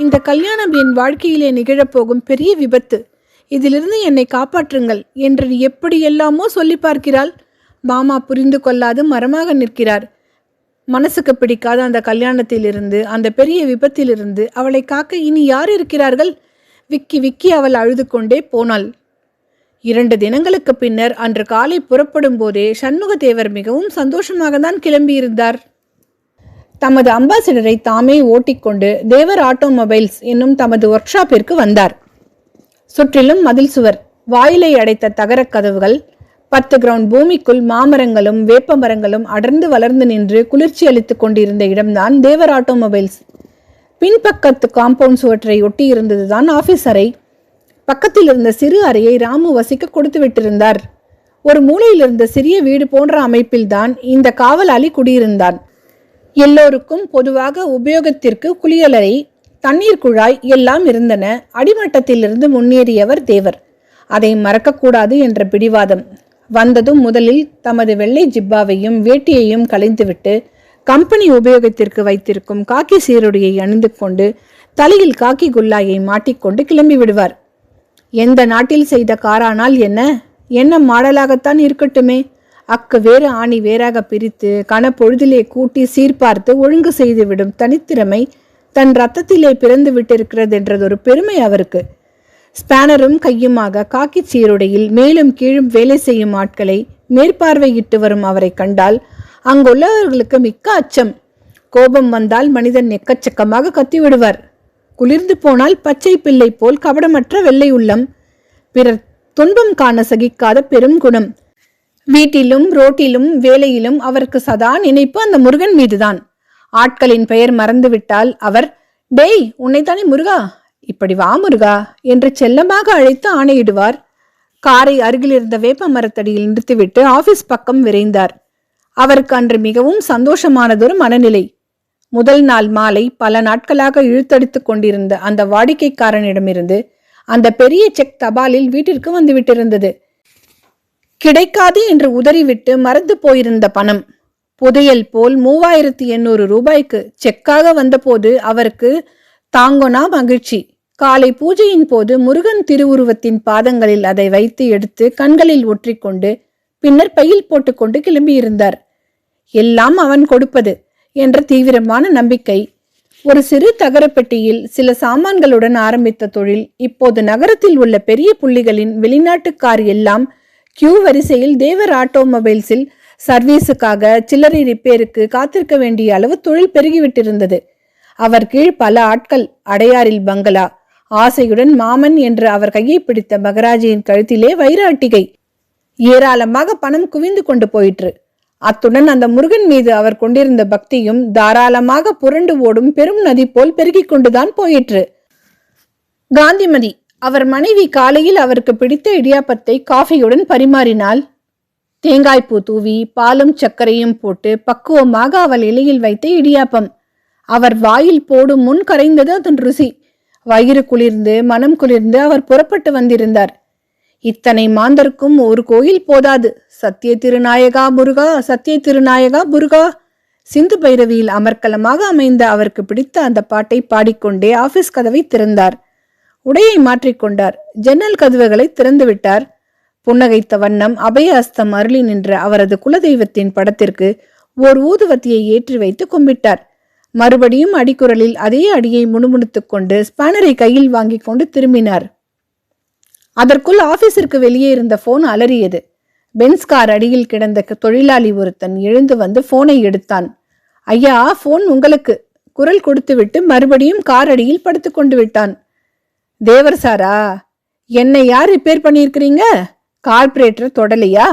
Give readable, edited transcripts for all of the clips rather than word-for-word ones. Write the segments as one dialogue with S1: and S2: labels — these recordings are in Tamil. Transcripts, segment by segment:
S1: இந்த கல்யாணம் என் வாழ்க்கையிலே நிகழப்போகும் பெரிய விபத்து. இதிலிருந்து என்னை காப்பாற்றுங்கள் என்று எப்படியெல்லாமோ சொல்லி பார்க்கிறாள். மாமா புரிந்து கொள்ளாது மரமாக நிற்கிறார். மனசுக்கு பிடிக்காத அந்த கல்யாணத்திலிருந்து, அந்த பெரிய விபத்திலிருந்து அவளை காக்க இனி யார் இருக்கிறார்கள்? விக்கி விக்கி அவள் அழுது கொண்டே போனாள். 2 தினங்களுக்கு பின்னர் அன்று காலை புறப்படும் போதே சண்முகதேவர் மிகவும் சந்தோஷமாக தான் கிளம்பியிருந்தார். தமது அம்பாசிடரை தாமே ஓட்டிக்கொண்டு தேவர் ஆட்டோமொபைல்ஸ் என்னும் தமது ஒர்க் ஷாப்பிற்கு வந்தார். சுற்றிலும் மதில் சுவர், வாயிலை அடைத்த தகரக் கதவுகள், 10 கிரவுண்ட் பூமிக்குள் மாமரங்களும் வேப்ப மரங்களும் அடர்ந்து வளர்ந்து நின்று குளிர்ச்சி அளித்துக் கொண்டிருந்த இடம்தான் தேவர் ஆட்டோமொபைல்ஸ். பின்பக்கத்து காம்பவுண்ட் சுவற்றை ஒட்டி இருந்ததுதான் ஆபீஸ் அறை. பக்கத்தில் இருந்த சிறு அறையை ராமு வசிக்க கொடுத்து விட்டிருந்தார். ஒரு மூலையில் இருந்த சிறிய வீடு போன்ற அமைப்பில்தான் இந்த காவலாளி குடியிருந்தான். எல்லோருக்கும் பொதுவாக உபயோகத்திற்கு குளியலறை, தண்ணீர் குழாய் எல்லாம் இருந்தன. அடிமட்டத்திலிருந்து முன்னேறியவர் தேவர். அதை மறக்கக்கூடாது என்ற பிடிவாதம். வந்ததும் முதலில் தமது வெள்ளை ஜிப்பாவையும் வேட்டியையும் களைந்துவிட்டு கம்பெனி உபயோகத்திற்கு வைத்திருக்கும் காக்கி சீருடையை அணிந்து கொண்டு தலையில் காக்கி குல்லாயை மாட்டிக்கொண்டு கிளம்பி விடுவார். எந்த நாட்டில் செய்த காரானால் என்ன மாடலாகத்தான் இருக்கட்டுமே, அக்கு வேறு ஆணி வேறாக பிரித்து கனப்பொழுதிலே கூட்டி சீர்பார்த்து ஒழுங்கு செய்துவிடும் தனித்திறமை தன் ரத்தத்திலே பிறந்து விட்டிருக்கிறது என்றதொரு பெருமை அவருக்கு. ஸ்பேனரும் கையுமாக காக்கி சீருடையில் மேலும் கீழும் வேலை செய்யும் ஆட்களை மேற்பார்வையிட்டு வரும் அவரை கண்டால் அங்குள்ளவர்களுக்கு மிக்க அச்சம். கோபம் வந்தால் மனிதன் எக்கச்சக்கமாக கத்திவிடுவார். குளிர்ந்து போனால் பச்சை பிள்ளை போல் கபடமற்ற வெள்ளை உள்ளம். பிறர் துன்பம் காண சகிக்காத பெரும் குணம். வீட்டிலும் ரோட்டிலும் வேலையிலும் அவருக்கு சதா நினைப்பு அந்த முருகன் மீதுதான். ஆட்களின் பெயர் மறந்துவிட்டால் அவர், டேய் உன்னைத்தானே முருகா, இப்படி வா முருகா என்று செல்லமாக அழைத்து ஆணையிடுவார். காரை அருகில் இருந்த வேப்ப மரத்தடியில் நிறுத்திவிட்டு ஆபீஸ் பக்கம் விரைந்தார். அவருக்கு அன்று மிகவும் சந்தோஷமானதொரு மனநிலை. முதல் நாள் மாலை பல நாட்களாக இழுத்தடித்துக் கொண்டிருந்த அந்த வாடிக்கைக்காரனிடமிருந்து அந்த பெரிய செக் தபாலில் வீட்டிற்கு வந்துவிட்டிருந்தது. கிடைக்காது என்று உதறிவிட்டு மறந்து போயிருந்த பணம் புதையல் போல் 3800 ரூபாய்க்கு செக்காக வந்தபோது அவருக்கு தாங்கொனா மகிழ்ச்சி. காலை பூஜையின் போது முருகன் திருவுருவத்தின் பாதங்களில் அதை வைத்து எடுத்து கண்களில் ஒற்றிக்கொண்டு பின்னர் பையில் போட்டுக்கொண்டு கிளம்பியிருந்தார். எல்லாம் அவன் கொடுப்பது என்ற தீவிரமான நம்பிக்கை. ஒரு சிறு தகரப்பெட்டியில் சில சாமான்களுடன் ஆரம்பித்த தொழில் இப்போது நகரத்தில் உள்ள பெரிய புள்ளிகளின் வெளிநாட்டுக்கார் எல்லாம் கியூ வரிசையில் தேவர் ஆட்டோமொபைல்ஸில் சர்வீஸுக்காக சில்லறை ரிப்பேருக்கு காத்திருக்க வேண்டிய அளவு தொழில் பெருகிவிட்டிருந்தது. அவர் கீழ் பல ஆட்கள். அடையாறில் பங்களா. ஆசையுடன் மாமன் என்று அவர் கையை பிடித்த மகராஜியின் கழுத்திலே வைர அட்டிகை. ஏராளமாக பணம் குவிந்து கொண்டு போயிற்று. அத்துடன் அந்த முருகன் மீது அவர் கொண்டிருந்த பக்தியும் தாராளமாக புரண்டு ஓடும் பெரும் நதி போல் பெருகிக் கொண்டுதான் போயிற்று. காந்திமதி அவர் மனைவி காலையில் அவருக்கு பிடித்த இடியாப்பத்தை காஃபியுடன் பரிமாறினாள். தேங்காய்ப்பூ தூவி பாலும் சர்க்கரையும் போட்டு பக்குவமாக அவள் இலையில் வைத்த இடியாப்பம். அவர் வாயில் போடும் முன் கரைந்தது அதன் ருசி. வயிறு குளிர்ந்து மனம் குளிர்ந்து அவர் புறப்பட்டு வந்திருந்தார். இத்தனை மாந்தருக்கும் ஒரு கோயில் போதாது. சத்திய திருநாயகா முருகா, சத்திய திருநாயகா முருகா. சிந்து பைரவியில் அமர்க்கலமாக அமைந்த அவருக்கு பிடித்த அந்த பாட்டை பாடிக்கொண்டே ஆபீஸ் கதவை திறந்தார். உடையை மாற்றிக்கொண்டார். ஜன்னல் கதவுகளை திறந்து விட்டார். புன்னகைத்த வண்ணம் அபய அஸ்தம் அருளி நின்ற அவரது குலதெய்வத்தின் படத்திற்கு ஓர் ஊதுவத்தியை ஏற்றி வைத்து கும்பிட்டார். மறுபடியும் அடிக்குரலில் அதே அடியை முணுமுணுத்துக் கொண்டு ஸ்பானரை கையில் வாங்கி கொண்டு திரும்பினார். அதற்குள் ஆபீஸிற்கு வெளியே இருந்த போன் அலறியது. பென்ஸ் கார் அடியில் கிடந்த தொழிலாளி ஒருத்தன் எழுந்து வந்து போனை எடுத்தான். ஐயா, போன் உங்களுக்கு. குரல் கொடுத்துவிட்டு மறுபடியும் கார் அடியில் படுத்துக் கொண்டு விட்டான். தேவர் சாரா? என்னை யார் ரிப்பேர் பண்ணியிருக்கிறீங்க? கார்பரேட்டர் தொடலையா?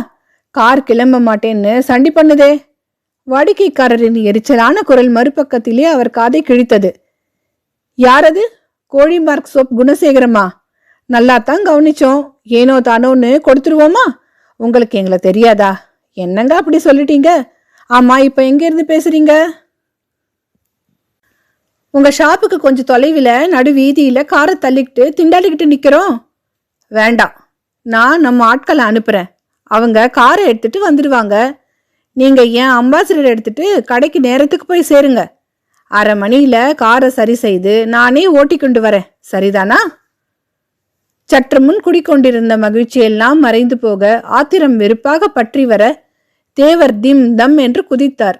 S1: கார் கிளம்ப மாட்டேன்னு சண்டி பண்ணுதே. வாடிக்கைக்காரரின் எரிச்சலான குரல் மறுபக்கத்திலே அவர் காதை கிழித்தது. யாரது? கோழி மார்க் சோப் குணசேகரமா? நல்லாத்தான் கவனிச்சோம். ஏனோ தானோன்னு கொடுத்துருவோமா? உங்களுக்கு எங்களை தெரியாதா? என்னங்க அப்படி சொல்லிட்டீங்க? ஆமா, இப்ப எங்க இருந்து பேசுறீங்க? உங்க ஷாப்புக்கு கொஞ்சம் தொலைவில் நடு வீதியில காரை தள்ளிக்கிட்டு திண்டாடிக்கிட்டு நிக்கிறோம். வேண்டாம், நான் நம்ம ஆட்களை அனுப்புறேன். அவங்க காரை எடுத்துட்டு வந்துடுவாங்க. நீங்க ஏன் அம்பாசிடர் எடுத்துட்டு கடைக்கு நேரத்துக்கு போய் சேருங்க. அரை மணியில காரை சரி செய்து நானே ஓட்டிக்கொண்டு வரேன், சரிதானா? சற்று முன் குடிக்கொண்டிருந்த மகிழ்ச்சியெல்லாம் மறைந்து போக ஆத்திரம் வெறுப்பாக பற்றி வர தேவர் திம் தம் என்று குதித்தார்.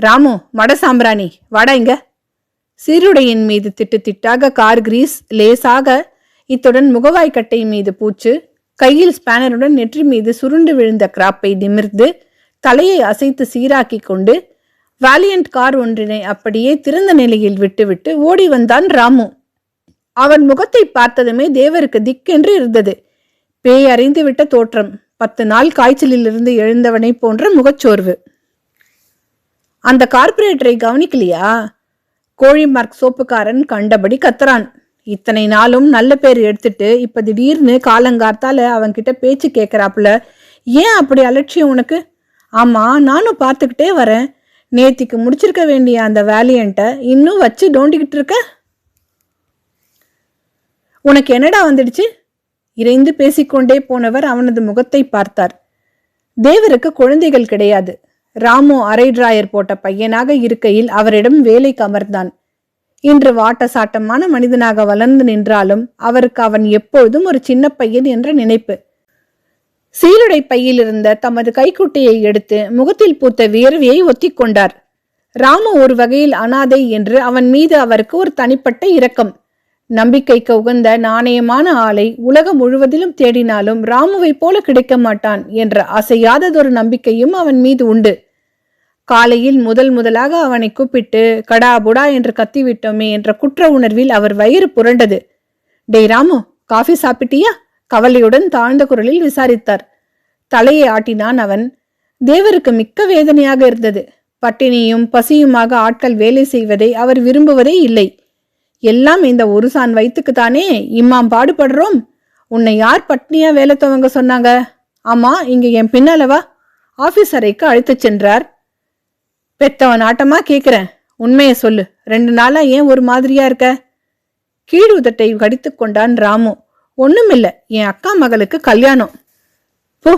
S1: ராமு, மட சாம்பிராணி, வாடா இங்க. சீருடையின் மீது திட்டு திட்டாக கார் கிரீஸ் லேசாக, இத்துடன் முகவாய்க்கட்டை மீது பூச்சு, கையில் ஸ்பேனருடன் நெற்றி மீது சுருண்டு விழுந்த கிராப்பை நிமிர்ந்து தலையை அசைத்து சீராக்கி கொண்டு வாலியன்ட் கார் ஒன்றினை அப்படியே திறந்த நிலையில் விட்டுவிட்டு ஓடி வந்தான் ராமு. அவன் முகத்தை பார்த்ததுமே தேவருக்கு திக்கென்று இருந்தது. பேய் அறிந்து விட்ட தோற்றம், 10 நாள் காய்ச்சலிலிருந்து எழுந்தவனை போன்ற முகச்சோர்வு. அந்த கார்பரேட்டரை கவனிக்கலையா? கோழி மார்க் சோப்புக்காரன் கண்டபடி கத்துறான். இத்தனை நாளும் நல்ல பேர் எடுத்துட்டு இப்ப திடீர்னு காலங்கார்த்தால அவன்கிட்ட பேச்சு கேட்கறாப்புல. ஏன் அப்படி அலட்சியம் உனக்கு? ஆமா, நானும் பார்த்துக்கிட்டே வரேன். நேத்திக்கு முடிச்சிருக்க வேண்டிய அந்த வேலியன்ட்ட இன்னும் வச்சு டோண்டிக்கிட்டு இருக்க. உனக்கு என்னடா வந்துடுச்சு? இறைந்து பேசிக்கொண்டே போனவர் அவனது முகத்தை பார்த்தார். தேவருக்கு குழந்தைகள் கிடையாது. ராமு அரை டிராயர் போட்ட பையனாக இருக்கையில் அவரிடம் வேலைக்கு அமர்ந்தான். இன்று வாட்ட சாட்டமான மனிதனாக வளர்ந்து நின்றாலும் அவருக்கு அவன் எப்பொழுதும் ஒரு சின்ன பையன் என்ற நினைப்பு. சீருடை பையில் இருந்த தமது கைக்குட்டையை எடுத்து முகத்தில் பூத்த வியர்வையை ஒத்திக்கொண்டார். ராமு ஒரு வகையில் அனாதை என்று அவன் மீது அவருக்கு ஒரு தனிப்பட்ட இரக்கம். நம்பிக்கைக்கு உகந்த நாணயமான ஆளை உலகம் முழுவதிலும் தேடினாலும் ராமுவை போல கிடைக்க மாட்டான் என்ற அசையாததொரு நம்பிக்கையும் அவன் மீது உண்டு. காலையில் முதலாக அவனை கூப்பிட்டு கடா புடா என்று கத்திவிட்டோமே என்ற குற்ற உணர்வில் அவர் வயிறு புரண்டது. டேய் ராமு, காஃபி சாப்பிட்டியா? கவலையுடன் தாழ்ந்த குரலில் விசாரித்தார். தலையை ஆட்டினான் அவன். தேவருக்கு மிக்க வேதனையாக இருந்தது. பட்டினியும் பசியுமாக ஆட்கள் வேலை செய்வதை அவர் விரும்புவதே இல்லை. எல்லாம் இந்த ஒரு சான் வயிற்றுக்குத்தானே இம்மாம் பாடுபடுறோம். உன்னை யார் பட்னியா வேலை துவங்க சொன்னாங்க? ஆமா, இங்க என் பின்னாலவா. ஆபீஸ் அறைக்கு அழைத்துச் சென்றார். பெத்தவன் ஆட்டமா கேக்குறேன், உண்மையை சொல்லு. 2 நாளா ஏன் ஒரு மாதிரியா இருக்க? கீழ் உதட்டை கடித்து கொண்டான் ராமு. ஒண்ணுமில்ல, என் அக்கா மகளுக்கு கல்யாணம். போ,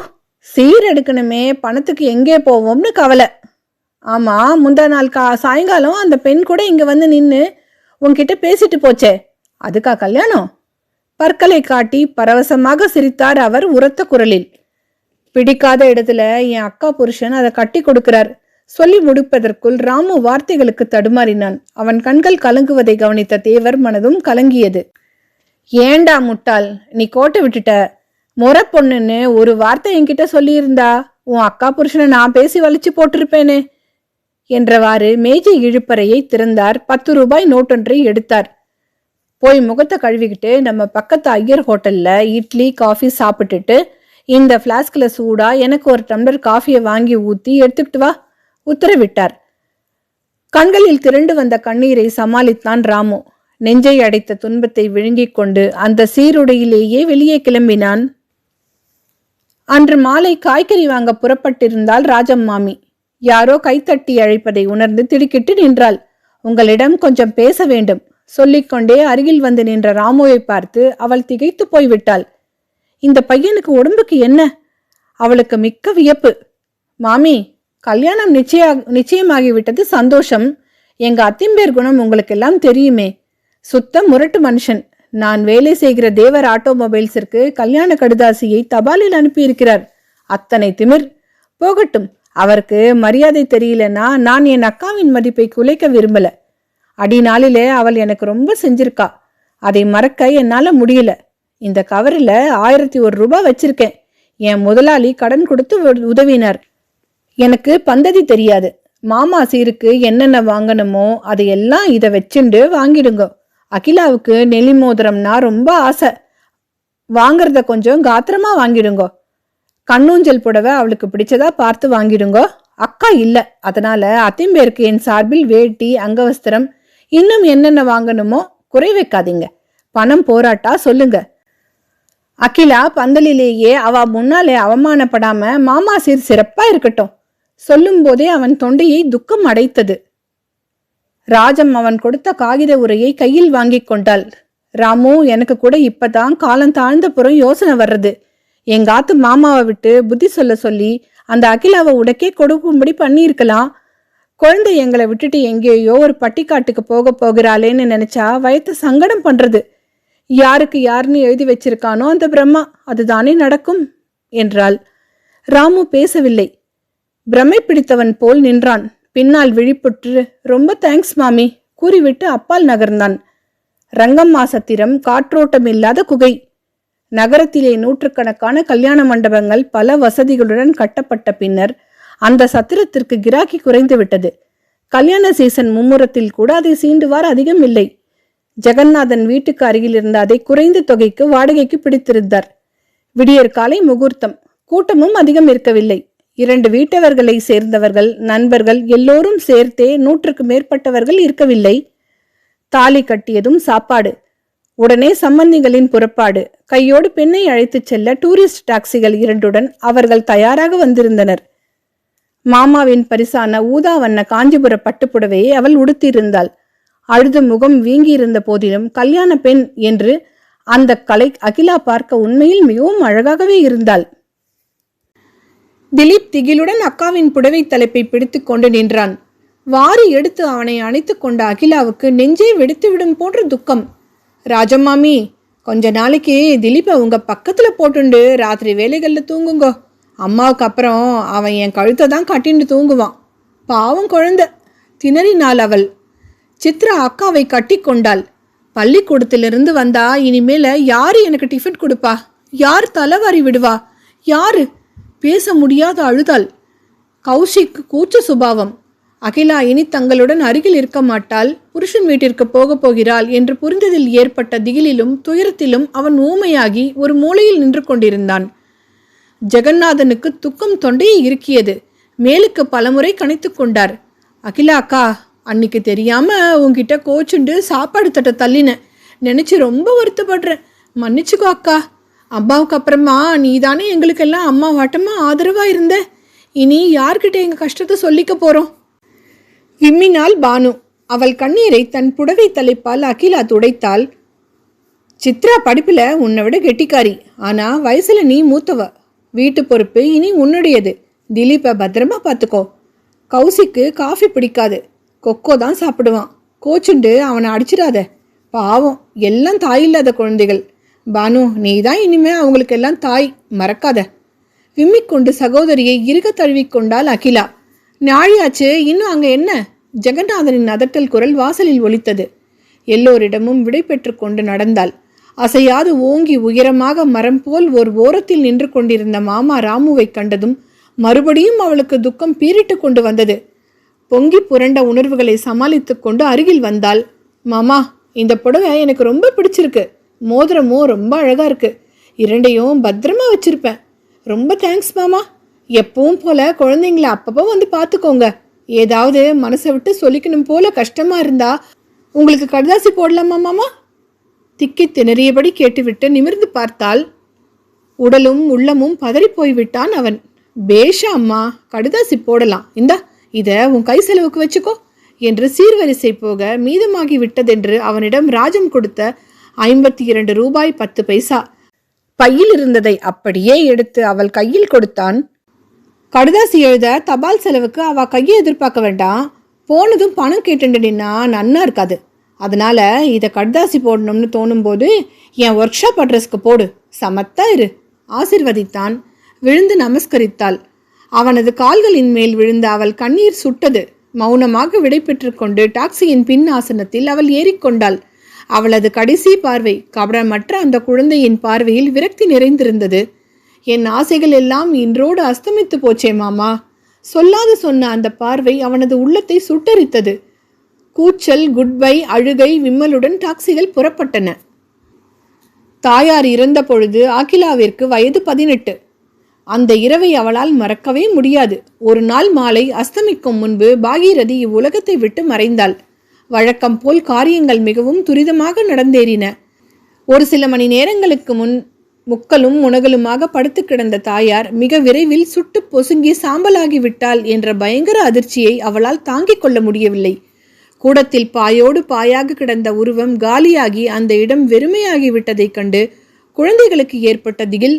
S1: சீர் எடுக்கணுமே, பணத்துக்கு எங்கே போவோம்னு கவலை. ஆமா, முந்தா நாள் சாயங்காலம் அந்த பெண் கூட இங்க வந்து நின்னு உன்கிட்ட பேசிட்டு போச்சே, அதுக்கா கல்யாணம்? பற்களை காட்டி பரவசமாக சிரித்தார் அவர் உரத்த குரலில். பிடிக்காத இடத்துல என் அக்கா புருஷன் அதை கட்டி கொடுக்கிறார். சொல்லி முடிப்பதற்குள் ராமு வார்த்தைகளுக்கு தடுமாறினான். அவன் கண்கள் கலங்குவதை கவனித்த தேவர் மனதும் கலங்கியது. ஏண்டா முட்டாள், நீ கோட்டை விட்டுட்ட. முறை பொண்ணுன்னு ஒரு வார்த்தை என்கிட்ட சொல்லியிருந்தா உன் அக்கா புருஷனை நான் பேசி வலிச்சு போட்டிருப்பேனே என்றவாறு மேஜை இழுப்பறையை திறந்தார். 10 ரூபாய் நோட்டொன்றை எடுத்தார். போய் முகத்தை கழுவிக்கிட்டு நம்ம பக்கத்து ஐயர் ஹோட்டல்ல இட்லி காஃபி சாப்பிட்டுட்டு இந்த பிளாஸ்கில் சூடா எனக்கு ஒரு டம்ளர் காஃபியை வாங்கி ஊத்தி எடுத்துக்கிட்டு வா உத்தரவிட்டார். கண்களில் திரண்டு வந்த கண்ணீரை சமாளித்தான் ராமு. நெஞ்சை அடைத்த துன்பத்தை விழுங்கிக் கொண்டு அந்த சீருடையிலேயே வெளியே கிளம்பினான். அன்று மாலை காய்கறி வாங்க புறப்பட்டிருந்தாள் ராஜம்மாமி. யாரோ கைத்தட்டி அழைப்பதை உணர்ந்து திடுக்கிட்டு நின்றாள். உங்களிடம் கொஞ்சம் பேச வேண்டும் சொல்லிக்கொண்டே அருகில் வந்து நின்ற ராமுவை பார்த்து அவள் திகைத்து போய்விட்டாள். இந்த பையனுக்கு உடம்புக்கு என்ன? அவளுக்கு மிக்க வியப்பு. மாமி, கல்யாணம் நிச்சயமாகிவிட்டது, சந்தோஷம். எங்க அத்திம்பேர் குணம் உங்களுக்கெல்லாம் தெரியுமே. சுத்த முரட்டு மனுஷன். நான் வேலை செய்கிற தேவர் ஆட்டோமொபைல்ஸிற்கு கல்யாண கடுதாசியை தபாலில் அனுப்பியிருக்கிறார். அத்தனை திமிர். போகட்டும், அவருக்கு மரியாதை தெரியலன்னா நான் என் அக்காவின் மதிப்பை குலைக்க விரும்பல. அடிநாளிலே அவள் எனக்கு ரொம்ப செஞ்சிருக்கா. அதை மறக்க என்னால முடியல. இந்த கவரில் 1001 ரூபாய் வச்சிருக்கேன். என் முதலாளி கடன் கொடுத்து உதவினார். எனக்கு பந்ததி தெரியாது. மாமா சீருக்கு என்னென்ன வாங்கணுமோ அதையெல்லாம் இதை வச்சுண்டு வாங்கிடுங்க. அகிலாவுக்கு நெலி மோதிரம்னா ரொம்ப ஆசை. வாங்கறத கொஞ்சம் காத்திரமா வாங்கிடுங்க. கண்ணூஞ்சல் புடவை அவளுக்கு பிடிச்சதா பார்த்து வாங்கிடுங்க. அக்கா இல்ல, அதனால அத்திம்பேருக்கு என் சார்பில் வேட்டி அங்கவஸ்திரம் இன்னும் என்னென்ன வாங்கணுமோ குறை வைக்காதீங்க. பணம் போராட்டா சொல்லுங்க. அகிலா பந்தலிலேயே அவ முன்னாலே அவமானப்படாம மாமா சீர் சிறப்பா இருக்கட்டும். சொல்லும் போதே அவன் தொண்டையை துக்கம் அடைத்தது. ராஜம் அவன் கொடுத்த காகித உரையை கையில் வாங்கி கொண்டாள். ராமு, எனக்கு கூட இப்பதான் காலம் தாழ்ந்த புறம் யோசனை வர்றது. எங்காத்து மாமாவை விட்டு புத்தி சொல்ல சொல்லி அந்த அகிலாவை உடக்கே கொடுக்கும்படி பண்ணியிருக்கலாம். குழந்தை எங்களை விட்டுட்டு எங்கேயோ ஒரு பட்டிக்காட்டுக்கு போக போகிறாளேன்னு நினைச்சா வயத்த சங்கடம் பண்றது. யாருக்கு யாருன்னு எழுதி வச்சிருக்கானோ அந்த பிரம்மா, அதுதானே நடக்கும் என்றாள். ராமு பேசவில்லை. பிரமை பிடித்தவன் போல் நின்றான். பின்னால் விழிப்புற்று ரொம்ப தேங்க்ஸ் மாமி கூறிவிட்டு அப்பால் நகர்ந்தான். ரங்கம்மா சத்திரம் காற்றோட்டம் இல்லாத குகை. நகரத்திலே நூற்றுக்கணக்கான கல்யாண மண்டபங்கள் பல வசதிகளுடன் கட்டப்பட்ட பின்னர் அந்த சத்திரத்திற்கு கிராக்கி குறைந்து விட்டது. கல்யாண சீசன் மும்முரத்தில் கூட அதை சீண்டுவார் அதிகம் இல்லை. ஜெகநாதன் வீட்டுக்கு அருகில் இருந்த அதை குறைந்த தொகைக்கு வாடகைக்கு பிடித்திருந்தார். விடியற் காலை முகூர்த்தம். கூட்டமும் அதிகம் இருக்கவில்லை. 2 வீட்டவர்களை சேர்ந்தவர்கள், நண்பர்கள் எல்லோரும் சேர்த்தே 100க்கு மேற்பட்டவர்கள் இருக்கவில்லை. தாலி கட்டியதும் சாப்பாடு. உடனே சம்பந்திகளின் புறப்பாடு. கையோடு பெண்ணை அழைத்துச் செல்ல டூரிஸ்ட் டாக்ஸிகள் 2டன் அவர்கள் தயாராக வந்திருந்தனர். மாமாவின் பரிசான ஊதா வண்ண காஞ்சிபுர பட்டுப்புடவையை அவள் உடுத்தியிருந்தாள். அழுது முகம் வீங்கியிருந்த போதிலும் கல்யாண பெண் என்று அந்த கலை அகிலா பார்க்க உண்மையில் மிகவும் அழகாகவே இருந்தாள். திலீப் திகிலுடன் அக்காவின் புடவை தலைப்பை பிடித்து கொண்டு நின்றான். வாரி எடுத்து அவனை அணைத்து கொண்ட அகிலாவுக்கு நெஞ்சே வெடித்துவிடும் போன்ற துக்கம். ராஜம்மாமி, கொஞ்ச நாளைக்கு திலீப்பை உங்க பக்கத்துல போட்டுண்டு ராத்திரி வேலைகள்ல தூங்குங்கோ. அம்மாவுக்கு அப்புறம் அவன் என் கழுத்தை தான் கட்டிண்டு தூங்குவான். பாவம் குழந்தை திணறினாள் அவள். சித்ரா அக்காவை கட்டி கொண்டாள். பள்ளிக்கூடத்திலிருந்து வந்தா இனிமேல யாரு எனக்கு டிஃபன் கொடுப்பா? யார் தலைவாரி விடுவா? யாரு? பேச முடியாத அழுதாள். கௌஷிக் கூச்ச சுபாவம். அகிலா இனி தங்களுடன் அருகில் இருக்க மாட்டாள், புருஷன் வீட்டிற்கு போகப் போகிறாள் என்று புரிந்ததில் ஏற்பட்ட திகிலிலும் துயரத்திலும் அவன் ஊமையாகி ஒரு மூலையில் நின்று கொண்டிருந்தான். ஜெகநாதனுக்கு துக்கம் தொண்டையை இறுக்கியது. மேலுக்கு பலமுறை கணைத்து கொண்டார். அகிலா அக்கா, அன்னைக்கு தெரியாம உன்கிட்ட கோச்சுண்டு சாப்பாடு தட்ட தள்ளினேன். நினைச்சு ரொம்ப வருத்தப்படுறேன். மன்னிச்சுக்கோ அக்கா. அம்மாவுக்கு அப்புறமா நீதானே எங்களுக்கெல்லாம் அம்மா வாட்டமா ஆதரவா இருந்த. இனி யார்கிட்ட எங்க கஷ்டத்தை சொல்லிக்க போறோம்? விம்மினாள் பானு. அவள் கண்ணீரை தன் புடவை தலைப்பால் அகிலா துடைத்தாள். சித்ரா படிப்புல உன்னை விட கெட்டிக்காரி. ஆனா வயசுல நீ மூத்தவ. வீட்டு பொறுப்பு இனி உன்னுடையது. திலீப்பை பத்திரமா பார்த்துக்கோ. கௌசிக்கு காஃபி பிடிக்காது, கொக்கோ தான் சாப்பிடுவான். கோச்சுண்டு அவனை அடிச்சிடாத. பாவம், எல்லாம் தாயில்லாத குழந்தைகள். பானு, நீ தான் இனிமே அவங்களுக்கு எல்லாம் தாய், மறக்காத. விம்மிக்கொண்டு சகோதரியை இறுக தழுவிக்கொண்டாள் அகிலா. நாழியாச்சு, இன்னும் அங்க என்ன? ஜெகநாதனின் அதட்டல் குரல் வாசலில் ஒலித்தது. எல்லோரிடமும் விடை பெற்று கொண்டு நடந்தாள். அசையாது ஓங்கி உயரமாக மரம் போல் ஒரு ஓரத்தில் நின்று கொண்டிருந்த மாமா ராமுவை கண்டதும் மறுபடியும் அவளுக்கு துக்கம் பீறிட்டு கொண்டு வந்தது. பொங்கி புரண்ட உணர்வுகளை சமாளித்து கொண்டு அருகில் வந்தாள். மாமா, இந்த புடவை எனக்கு ரொம்ப பிடிச்சிருக்கு. மோதிரமும் ரொம்ப அழகா இருக்கு. 2யும் பத்திரமா வச்சிருப்பேன். ரொம்ப தேங்க்ஸ் மாமா. எப்பவும் போல குழந்தைங்கள அப்பப்போ வந்து பார்த்துக்கோங்க. ஏதாவது மனசை விட்டு சொல்லிக்கணும் போல கஷ்டமா இருந்தா உங்களுக்கு கடுதாசி போடலாமா மாமா? திக்கி திணறியபடி கேட்டுவிட்டு நிமிர்ந்து பார்த்தாள். உடலும் உள்ளமும் பதறி போய்விட்டான் அவன். பேஷா அம்மா, கடுதாசி போடலாம். இந்தா, இதை உன் கை செலவுக்கு வச்சுக்கோ என்று சீர்வரிசை போக மீதமாகி விட்டதென்று அவனிடம் ராஜம் கொடுத்த 52 ரூபாய் 10 பைசா பையில் இருந்ததை அப்படியே எடுத்து அவள் கையில் கொடுத்தான். கடுதாசி எழுத தபால் செலவுக்கு அவ கையை எதிர்பார்க்க வேண்டாம். போனதும் பணம் கேட்டுண்டினா நன்னா இருக்காது. அதனால இதை கடுதாசி போடணும்னு தோணும் போது என் ஒர்க் ஷாப் அட்ரஸ்க்கு போடு. சமத்தா இரு. ஆசிர்வதித்தான். விழுந்து நமஸ்கரித்தாள். அவனது கால்களின் மேல் விழுந்த அவள் கண்ணீர் சுட்டது. மௌனமாக விடை பெற்று கொண்டு டாக்ஸியின் பின் ஆசனத்தில் அவள் ஏறிக்கொண்டாள். அவளது கடைசி பார்வை கபடமற்ற அந்த குழந்தையின் பார்வையில் விரக்தி நிறைந்திருந்தது. என் ஆசைகள் எல்லாம் இன்றோடு அஸ்தமித்து போச்சே மாமா. சொல்லாது சொன்ன அந்த பார்வை அவனது உள்ளத்தை சுட்டரித்தது. கூச்சல், குட்பை, அழுகை, விம்மலுடன் டாக்ஸிகள் புறப்பட்டன. தாயார் இறந்த பொழுது அகிலாவிற்கு வயது 18. அந்த இரவை அவளால் மறக்கவே முடியாது. ஒரு நாள் மாலை அஸ்தமிக்கும் முன்பு பாகீரதி இவ்வுலகத்தை விட்டு மறைந்தாள். வழக்கம் போல் காரியங்கள் மிகவும் துரிதமாக நடந்தேறின. ஒரு சில மணி நேரங்களுக்கு முன் முக்கலும் முனகலுமாக படுத்து கிடந்த தாயார் மிக விரைவில் சுட்டு பொசுங்கி சாம்பலாகி விட்டாள் என்ற பயங்கர அதிர்ச்சியை அவளால் தாங்கிக் கொள்ள முடியவில்லை. கூடத்தில் பாயோடு பாயாக கிடந்த உருவம் காலியாகி அந்த இடம் வெறுமையாகி விட்டதைக் கண்டு குழந்தைகளுக்கு ஏற்பட்ட திகில்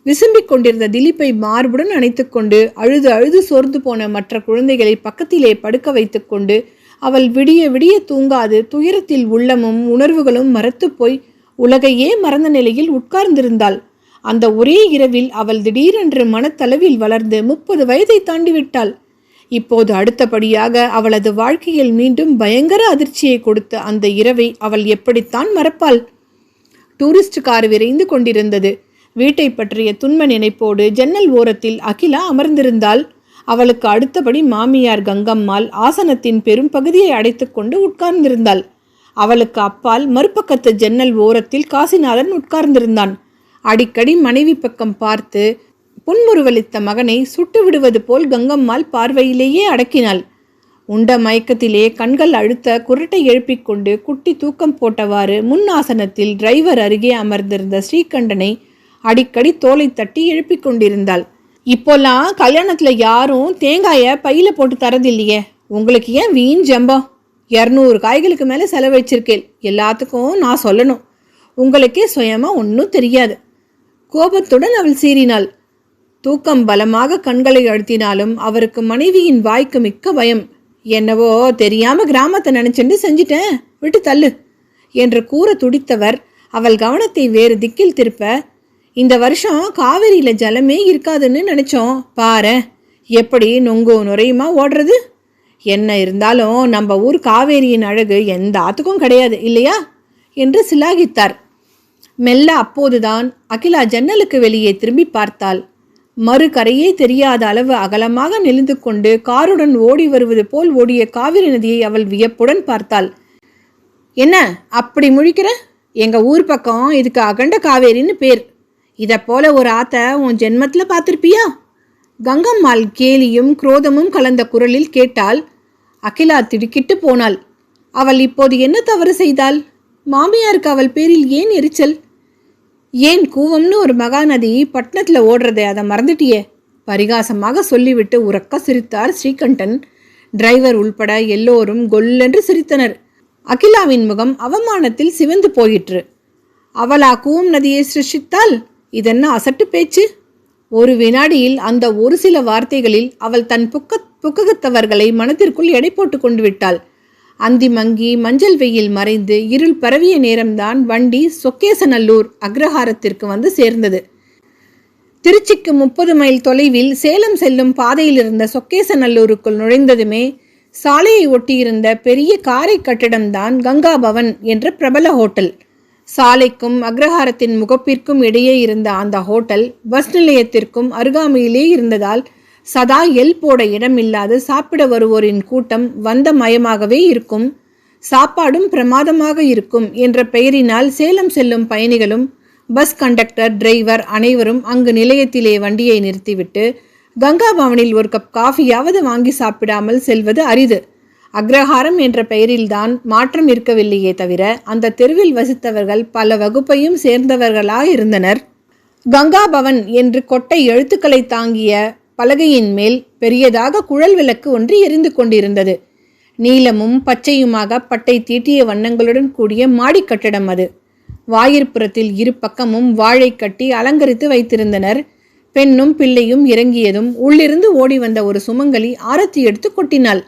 S1: விசும்பிக் கொண்டிருந்த திலீப்பை மார்புடன் அணைத்துக்கொண்டு அழுது அழுது சோர்ந்து போன மற்ற குழந்தைகளை பக்கத்திலே படுக்க வைத்துக்கொண்டு அவள் விடிய விடிய தூங்காது துயரத்தில் உள்ளமும் உணர்வுகளும் மரத்து போய் உலகையே மறந்த நிலையில் உட்கார்ந்திருந்தாள். அந்த ஒரே இரவில் அவள் திடீரென்று மனத்தளவில் வளர்ந்து 30 வயதை தாண்டிவிட்டாள். இப்போது அடுத்தபடியாக அவளது வாழ்க்கையில் மீண்டும் பயங்கர அதிர்ச்சியை கொடுத்த அந்த இரவை அவள் எப்படித்தான் மறப்பாள்? டூரிஸ்ட் கார் விரைந்து கொண்டிருந்தது. வீட்டை பற்றிய துன்ப நினைப்போடு ஜன்னல் ஓரத்தில் அகிலா அமர்ந்திருந்தாள். அவளுக்கு அடுத்தபடி மாமியார் கங்கம்மாள் ஆசனத்தின் பெரும் பகுதியை அடைத்துக்கொண்டு உட்கார்ந்திருந்தாள். அவளுக்கு அப்பால் மறுபக்கத்து ஜன்னல் ஓரத்தில் காசிநாதன் உட்கார்ந்திருந்தான். அடிக்கடி மனைவி பக்கம் பார்த்து புன்முறுவலித்த மகனை சுட்டு விடுவது போல் கங்கம்மாள் பார்வையிலேயே அடக்கினாள். உண்ட மயக்கத்திலே கண்கள் அழுத்த குரட்டை எழுப்பிக்கொண்டு குட்டி தூக்கம் போட்டவாறு முன் ஆசனத்தில் டிரைவர் அருகே அமர்ந்திருந்த ஸ்ரீகண்டனை அடிக்கடி தோலை தட்டி எழுப்பிக் கொண்டிருந்தாள். இப்போல்லாம் கல்யாணத்துல யாரும் தேங்காயை பையில போட்டு தரதில்லையே, உங்களுக்கு ஏன் வீண் ஜம்பம்? 200 காய்களுக்கு மேலே செலவழிச்சிருக்கேன். எல்லாத்துக்கும் நான் சொல்லணும், உங்களுக்கே சுயமா ஒன்றும் தெரியாது. கோபத்துடன் அவள் சீறினாள். தூக்கம் பலமாக கண்களை அழுத்தினாலும் அவருக்கு மனைவியின் வாய்க்கு மிக்க பயம். என்னவோ தெரியாம கிராமத்தை நினைச்சுட்டு செஞ்சிட்டேன், விட்டு தள்ளு என்று கூற துடித்தவர் அவள் கவனத்தை வேறு திக்கில் திருப்ப, இந்த வருஷம் காவேரியில ஜலமே இருக்காதுன்னு நினைச்சோம், பாரு எப்படி நொங்கு நுரையுமா ஓடுறது. என்ன இருந்தாலும் நம்ம ஊர் காவேரியின் அழகு எந்த ஆத்துக்கும் கிடையாது இல்லையா என்று சிலாகித்தார். மெல்ல அப்போதுதான் அகிலா ஜன்னலுக்கு வெளியே திரும்பி பார்த்தாள். மறு கரையே தெரியாத அளவு அகலமாக நெளிந்து கொண்டு காருடன் ஓடி வருவது போல் ஓடிய காவிரி நதியை அவள் வியப்புடன் பார்த்தாள். என்ன அப்படி முழிக்கிற? எங்க ஊர் பக்கம் இதுக்கு அகண்ட காவேரின்னு பேர். இதை போல ஒரு ஆத்த உன் ஜென்மத்துல பார்த்திருப்பியா? கங்கம்மாள் கேலியும் குரோதமும் கலந்த குரலில் கேட்டாள். அகிலா திடுக்கிட்டு போனாள். அவள் இப்போது என்ன தவறு செய்தாள்? மாமியாருக்கு அவள் பேரில் ஏன் எரிச்சல்? ஏன் கூவம்னு ஒரு மகாநதி பட்டணத்தில் ஓடுறதே, அதை மறந்துட்டியே பரிகாசமாக சொல்லிவிட்டு உறக்க சிரித்தார் ஸ்ரீகண்டன். டிரைவர் உள்பட எல்லோரும் கொல்லென்று சிரித்தனர். அகிலாவின் முகம் அவமானத்தில் சிவந்து போயிற்று. அவளா கூவம் நதியை சிருஷ்டித்தாள்? இதென்ன அசட்டு பேச்சு? ஒரு வினாடியில் அந்த ஒரு சில வார்த்தைகளில் அவள் தன் புக்ககத்தவர்களை மனத்திற்குள் எடை போட்டு கொண்டு விட்டாள். அந்தி மங்கி மஞ்சள் வெயில் மறைந்து இருள் பரவிய நேரம்தான் வண்டி சொக்கேசநல்லூர் அக்ரஹாரத்திற்கு வந்து சேர்ந்தது. திருச்சிக்கு 30 மைல் தொலைவில் சேலம் செல்லும் பாதையில் இருந்த சொக்கேசநல்லூருக்குள் நுழைந்ததுமே சாலையை ஒட்டியிருந்த பெரிய காரை கட்டிடம்தான் கங்கா பவன் என்ற பிரபல ஹோட்டல். சாலைக்கும் அக்ரஹாரத்தின் முகப்பிற்கும் இடையே இருந்த அந்த ஹோட்டல் பஸ் நிலையத்திற்கும் அருகாமையிலே இருந்ததால் சதா எல் போட இடமில்லாது சாப்பிட வருவோரின் கூட்டம் வந்த மயமாகவே இருக்கும். சாப்பாடும் பிரமாதமாக இருக்கும் என்ற பெயரினால் சேலம் செல்லும் பயணிகளும் பஸ் கண்டக்டர் டிரைவர் அனைவரும் அங்கு நிலையத்திலே வண்டியை நிறுத்திவிட்டு கங்கா பவனில் ஒரு கப் காஃபியாவது வாங்கி சாப்பிடாமல் செல்வது அரிது. அக்ரஹாரம் என்ற பெயரில்தான் மாற்றம் இருக்கவில்லையே தவிர அந்த தெருவில் வசித்தவர்கள் பல வகுப்பையும் சேர்ந்தவர்களாக இருந்தனர். கங்கா பவன் என்று கொட்டை எழுத்துக்களை தாங்கிய பலகையின் மேல் பெரியதாக குழல் விளக்கு ஒன்று எரிந்து கொண்டிருந்தது. நீலமும் பச்சையுமாக பட்டை தீட்டிய வண்ணங்களுடன் கூடிய மாடி கட்டடம் அது. வாயிற்புறத்தில் இரு பக்கமும் வாழை கட்டி அலங்கரித்து வைத்திருந்தனர். பெண்ணும் பிள்ளையும் இறங்கியதும் உள்ளிருந்து ஓடி வந்த ஒரு சுமங்கலி ஆரத்தி எடுத்து கொட்டினாள்.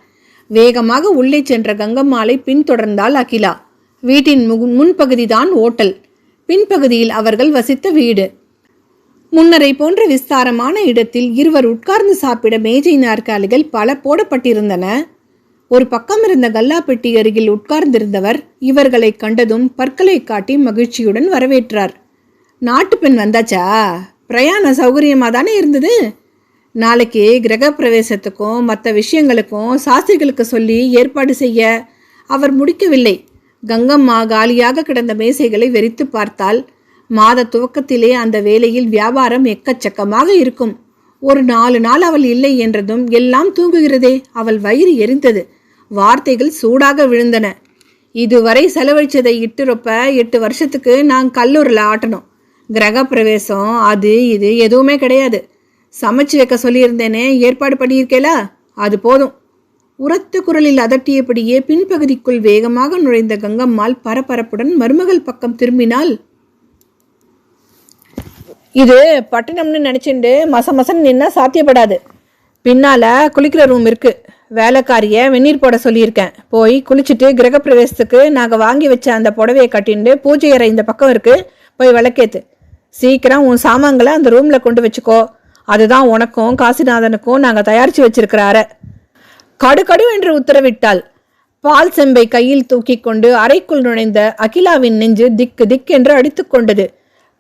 S1: வேகமாக உள்ளே சென்ற கங்கம்மாளை பின்தொடர்ந்தாள் அகிலா. வீட்டின் முன்பகுதிதான் ஓட்டல், பின்பகுதியில் அவர்கள் வசித்த வீடு. முன்னரை போன்ற விஸ்தாரமான இடத்தில் இருவர் உட்கார்ந்து சாப்பிட மேஜை நாற்காலிகள் பல போடப்பட்டிருந்தன. ஒரு பக்கம் இருந்த கல்லா பெட்டி அருகில் உட்கார்ந்திருந்தவர் இவர்களை கண்டதும் பற்களை காட்டி மகிழ்ச்சியுடன் வரவேற்றார். நாட்டு பெண் வந்தாச்சா? பிரயாண சௌகரியமா தானே இருந்தது? நாளைக்கு கிரக பிரவேசத்துக்கும் மற்ற விஷயங்களுக்கும் சாஸ்திரிகளுக்கு சொல்லி ஏற்பாடு செய்ய அவர் முடிக்கவில்லை. கங்கம்மா காலியாக கிடந்த மேசைகளை வெறித்து பார்த்தால் மாத துவக்கத்திலே அந்த வேளையில் வியாபாரம் எக்கச்சக்கமாக இருக்கும். ஒரு 4 நாள் அவள் இல்லை என்றதும் எல்லாம் தூங்குகிறதே. அவள் வயிறு எரிந்தது. வார்த்தைகள் சூடாக விழுந்தன. இதுவரை செலவழிச்சதை இட்டுரொப்ப 8 வருஷத்துக்கு நான் கல்லூரில் ஆட்டணும். கிரக பிரவேசம் அது இது எதுவுமே கிடையாது. சமைச்சு வைக்க சொல்லியிருந்தேனே, ஏற்பாடு பண்ணியிருக்கேலா? அது போதும். உரத்த குரலில் அதட்டியபடியே பின்பகுதிக்குள் வேகமாக நுழைந்த கங்கம்மாள் பரபரப்புடன் மருமகள் பக்கம் திரும்பினாள். இது பட்டினம்னு நினச்சிண்டு மசன்னு நின்னா சாத்தியப்படாது. பின்னால் குளிக்கிற ரூம் இருக்குது. வேலைக்காரியை வெந்நீர் போட சொல்லியிருக்கேன். போய் குளிச்சுட்டு கிரகப்பிரவேசத்துக்கு நாங்கள் வாங்கி வச்ச அந்த புடவையை கட்டிண்டு பூஜை அறை இந்த பக்கம் இருக்குது, போய் விளக்கேத்து. சீக்கிரம் உன் சாமான்களை அந்த ரூமில் கொண்டு வச்சுக்கோ. அதுதான் உனக்கும் காசிநாதனுக்கும் நாங்கள் தயாரித்து வச்சிருக்கிற அறை. கடு என்று உத்தரவிட்டாள். பால் செம்பை கையில் தூக்கி கொண்டு அறைக்குள் நுழைந்த அகிலாவின் நெஞ்சு திக்கு திக்கென்று அடித்து கொண்டது.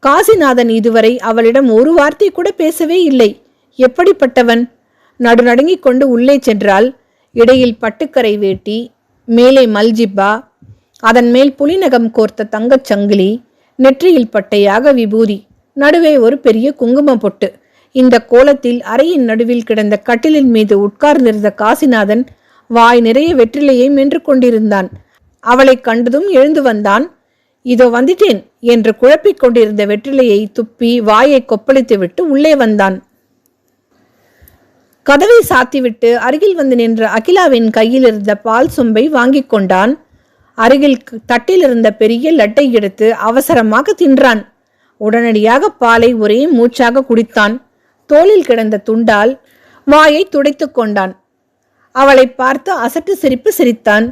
S1: காசிநாதன் இதுவரை அவளிடம் ஒரு வார்த்தை கூட பேசவே இல்லை. எப்படிப்பட்டவன்? நடுநடுங்கிக் கொண்டு உள்ளே சென்றால் இடையில் பட்டுக்கரை வேட்டி, மேலே மல்ஜிப்பா, அதன் மேல் புலிநகம் கோர்த்த தங்கச் சங்கிலி, நெற்றியில் பட்டையாக விபூதி, நடுவே ஒரு பெரிய குங்குமம் பொட்டு. இந்த கோலத்தில் அறையின் நடுவில் கிடந்த கட்டிலின் மீது உட்கார்ந்திருந்த காசிநாதன் வாய் நிறைய வெற்றிலையை மென்று கொண்டிருந்தான். அவளை கண்டதும் எழுந்து வந்தான். இதோ வந்துட்டேன் என்று குழப்பிக் கொண்டிருந்த வெற்றிலையை துப்பி வாயை கொப்பளித்து விட்டு உள்ளே வந்தான். கதவை சாத்திவிட்டு அருகில் வந்து நின்ற அகிலாவின் கையில் இருந்த பால் சொம்பை வாங்கி கொண்டான். அருகில் தட்டில் இருந்த பெரிய லட்டை எடுத்து அவசரமாக தின்றான். உடனடியாக பாலை ஒரே மூச்சாக குடித்தான். தோளில் கிடந்த துண்டால் வாயை துடைத்து கொண்டான். அவளை பார்த்து அசட்டு சிரிப்பு சிரித்தான்.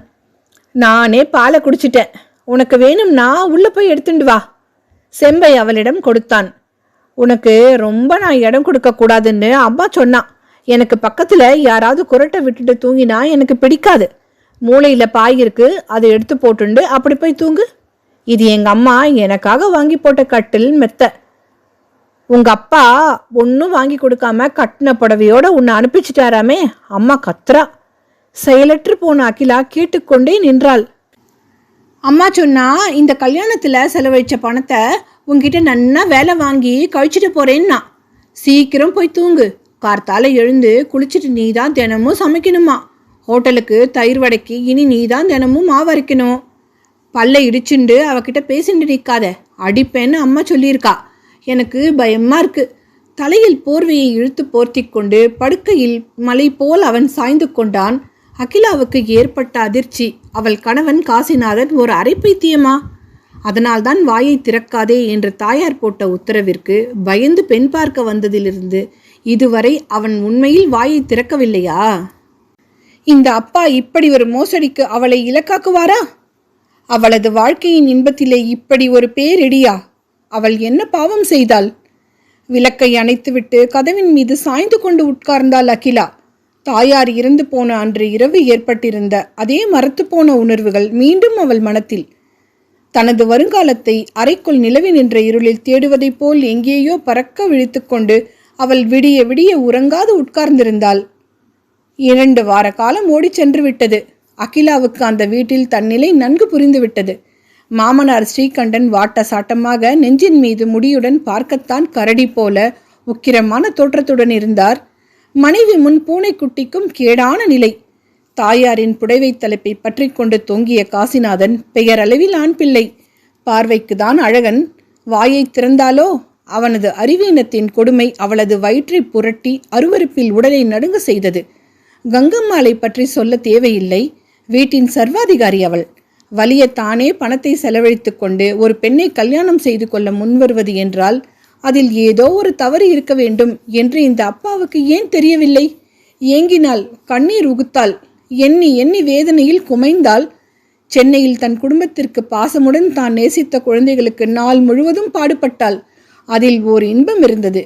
S1: நானே பாலை குடிச்சிட்டேன், உனக்கு வேணும்னா உள்ள போய் எடுத்துட்டு வா. செம்பை அவளிடம் கொடுத்தான். உனக்கு ரொம்ப நான் இடம் கொடுக்க கூடாதுன்னு அம்மா சொன்னான். எனக்கு பக்கத்துல யாராவது குரட்டை விட்டுட்டு தூங்கினா எனக்கு பிடிக்காது. மூளையில பாய் இருக்கு, அதை எடுத்து போட்டுண்டு அப்படி போய் தூங்கு. இது எங்க அம்மா எனக்காக வாங்கி போட்ட கட்டில் மெத்த. உங்க அப்பா ஒன்னும் வாங்கி கொடுக்காம கட்டின புடவையோட உன்னை அனுப்பிச்சிட்டாராமே. அம்மா கத்துறா. செயலற்று போன அகிலா கேட்டுக்கொண்டே நின்றாள். அம்மா சொன்னா இந்த கல்யாணத்துல செலவழிச்ச பணத்தை உங்ககிட்ட நன்னா வேலை வாங்கி கழிச்சிட்டு போறேன்னா. சீக்கிரம் போய் தூங்கு. கார்த்தால எழுந்து குளிச்சுட்டு நீ தான் தினமும் சமைக்கணுமா. ஹோட்டலுக்கு தயிர் வடைக்கு இனி நீ தான் தினமும் மாவரைக்கணும். பல்லை இடிச்சுண்டு அவகிட்ட பேசிட்டு நிற்காத, அடிப்பேன்னு அம்மா சொல்லியிருக்கா. எனக்கு பயமா இருக்கு. தலையில் போர்வையை இழுத்து போர்த்தி கொண்டு படுக்கையில் மலை போல் அவன் சாய்ந்து கொண்டான். அகிலாவுக்கு ஏற்பட்ட அதிர்ச்சி. அவள் கணவன் காசிநாதன் ஒரு அரைப்பைத்தியமா? அதனால்தான் வாயை திறக்காதே என்று தாயார் போட்ட உத்தரவிற்கு பயந்து பெண் பார்க்க வந்ததிலிருந்து இதுவரை அவன் உண்மையில் வாயை திறக்கவில்லையா? இந்த அப்பா இப்படி ஒரு மோசடிக்கு அவளை இலக்காக்குவாரா? அவளது வாழ்க்கையின் இன்பத்திலே இப்படி ஒரு பேரிடியா? அவள் என்ன பாவம் செய்தாள்? விளக்கை அணைத்துவிட்டு கதவின் மீது சாய்ந்து கொண்டு உட்கார்ந்தாள் அகிலா. தாயார் இறந்து போன அன்று இரவு ஏற்பட்டிருந்த அதே மரத்து போன உணர்வுகள் மீண்டும் அவள் மனத்தில். தனது வருங்காலத்தை அறைக்குள் நிலவி நின்ற இருளில் தேடுவதைப் போல் எங்கேயோ பறக்க விழித்து கொண்டு அவள் விடிய விடிய உறங்காது உட்கார்ந்திருந்தாள். 2 வார காலம் ஓடி சென்று விட்டது. அகிலாவுக்கு அந்த வீட்டில் தன்னிலை நன்கு புரிந்துவிட்டது. மாமனார் ஸ்ரீகண்டன் வாட்ட சாட்டமாக நெஞ்சின் மீது முடியுடன் பார்க்கத்தான் கரடி போல உக்கிரமான தோற்றத்துடன் இருந்தார். மனைவி முன் பூனைக்குட்டிக்கும் கேடான நிலை. தாயாரின் புடைவை தலைப்பை பற்றி கொண்டு தொங்கிய காசிநாதன் பெயரளவில் ஆண் பிள்ளை. பார்வைக்குதான் அழகன். வாயை திறந்தாலோ அவனது அறிவீனத்தின் கொடுமை அவளது வயிற்றை புரட்டி அருவருப்பில் உடலை நடுங்க செய்தது. கங்கம்மாளை பற்றி சொல்ல தேவையில்லை. வீட்டின் சர்வாதிகாரி அவள். வலிய தானே பணத்தை செலவழித்து கொண்டு ஒரு பெண்ணை கல்யாணம் செய்து கொள்ள முன்வருவது என்றால் அதில் ஏதோ ஒரு தவறு இருக்க வேண்டும் என்று இந்த அப்பாவுக்கு ஏன் தெரியவில்லை? ஏங்கினாள், கண்ணீர் உகுத்தாள், எண்ணி எண்ணி வேதனையில் குமைந்தாள். சென்னையில் தன் குடும்பத்திற்கு பாசமுடன் தான் நேசித்த குழந்தைகளுக்கு நாள் முழுவதும் பாடுபட்டாள். அதில் ஓர் இன்பம் இருந்தது.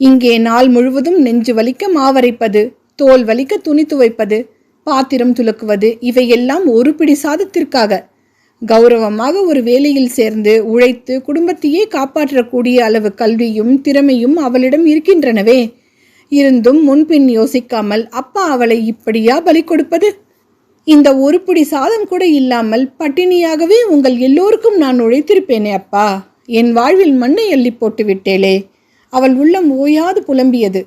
S1: இங்கே நாள் முழுவதும் நெஞ்சு வலிக்க மாவரைப்பது, தோல் வலிக்க துணி துவைப்பது, பாத்திரம் துலக்குவது, இவையெல்லாம் ஒரு பிடி சாதத்திற்காக. கௌரவமாக ஒரு வேலையில் சேர்ந்து உழைத்து குடும்பத்தையே காப்பாற்றக்கூடிய அளவு கல்வியும் திறமையும் அவளிடம் இருக்கின்றனவே. இருந்தும் முன்பின் யோசிக்காமல் அப்பா அவளை இப்படியா பலி கொடுப்பது? இந்த ஒரு பிடி சாதம் கூட இல்லாமல் பட்டினியாகவே உங்கள் எல்லோருக்கும் நான் உழைத்திருப்பேனே அப்பா. என் வாழ்வில் மண்ணை அள்ளி போட்டு விட்டேளே. அவள் உள்ளம் ஓயாது புலம்பியது.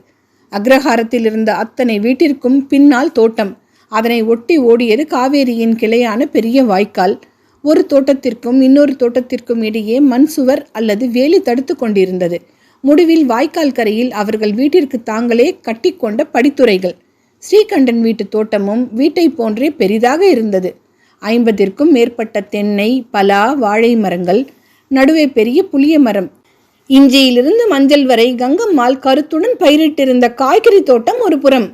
S1: அக்ரஹாரத்தில் இருந்த அத்தனை வீட்டிற்கும் பின்னால் தோட்டம். அதனை ஒட்டி ஓடியது காவேரியின் கிளையான பெரிய வாய்க்கால். ஒரு தோட்டத்திற்கும் இன்னொரு தோட்டத்திற்கும் இடையே மண் சுவர் அல்லது வேலி தடுத்து கொண்டிருந்தது. முடிவில் வாய்க்கால் கரையில் அவர்கள் வீட்டிற்கு தாங்களே கட்டிக்கொண்ட படித்துறைகள். ஸ்ரீகண்டன் வீட்டு தோட்டமும் வீட்டை போன்றே பெரிதாக இருந்தது. 50ற்கும் மேற்பட்ட தென்னை, பலா, வாழை மரங்கள், நடுவே பெரிய புளிய மரம். இஞ்சியிலிருந்து மஞ்சள் வரை கங்கம்மாள் கருத்துடன் பயிரிட்டிருந்த காய்கறி தோட்டம் ஒரு புறம்.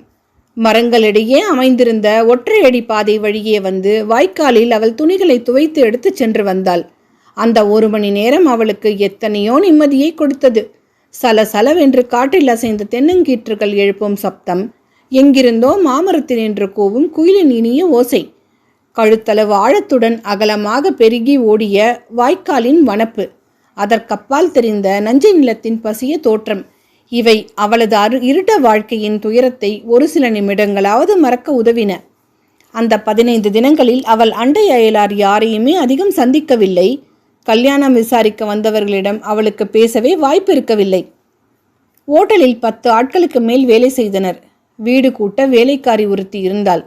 S1: மரங்களிடையே அமைந்திருந்த ஒற்றையடி பாதை வழியே வந்து வாய்க்காலில் அவள் துணிகளை துவைத்து எடுத்து சென்று வந்தாள். அந்த 1 மணி நேரம் அவளுக்கு எத்தனையோ நிம்மதியை கொடுத்தது. சலசலவென்று காற்றில் அசைந்த தென்னங்கீற்றுகள் எழுப்பும் சப்தம், எங்கிருந்தோ மாமரத்தில் நின்று கூவும் குயிலின் இனிய ஓசை, கழுத்தளவு ஆழத்துடன் அகலமாக பெருகி ஓடிய வாய்க்காலின் வனப்பு, அதற்கப்பால் தெரிந்த நஞ்சை நிலத்தின் பசிய தோற்றம், இவை அவளது இருண்ட வாழ்க்கையின் துயரத்தை ஒரு சில நிமிடங்களாவது மறக்க உதவின. அந்த 15 தினங்களில் அவள் அண்டை அயலார் யாரையுமே அதிகம் சந்திக்கவில்லை. கல்யாணம் விசாரிக்க வந்தவர்களிடம் அவளுக்கு பேசவே வாய்ப்பு இருக்கவில்லை. ஓட்டலில் 10 ஆட்களுக்கு மேல் வேலை செய்தனர். வீடு கூட்ட வேலைக்காரி ஒருத்தி இருந்தாள்.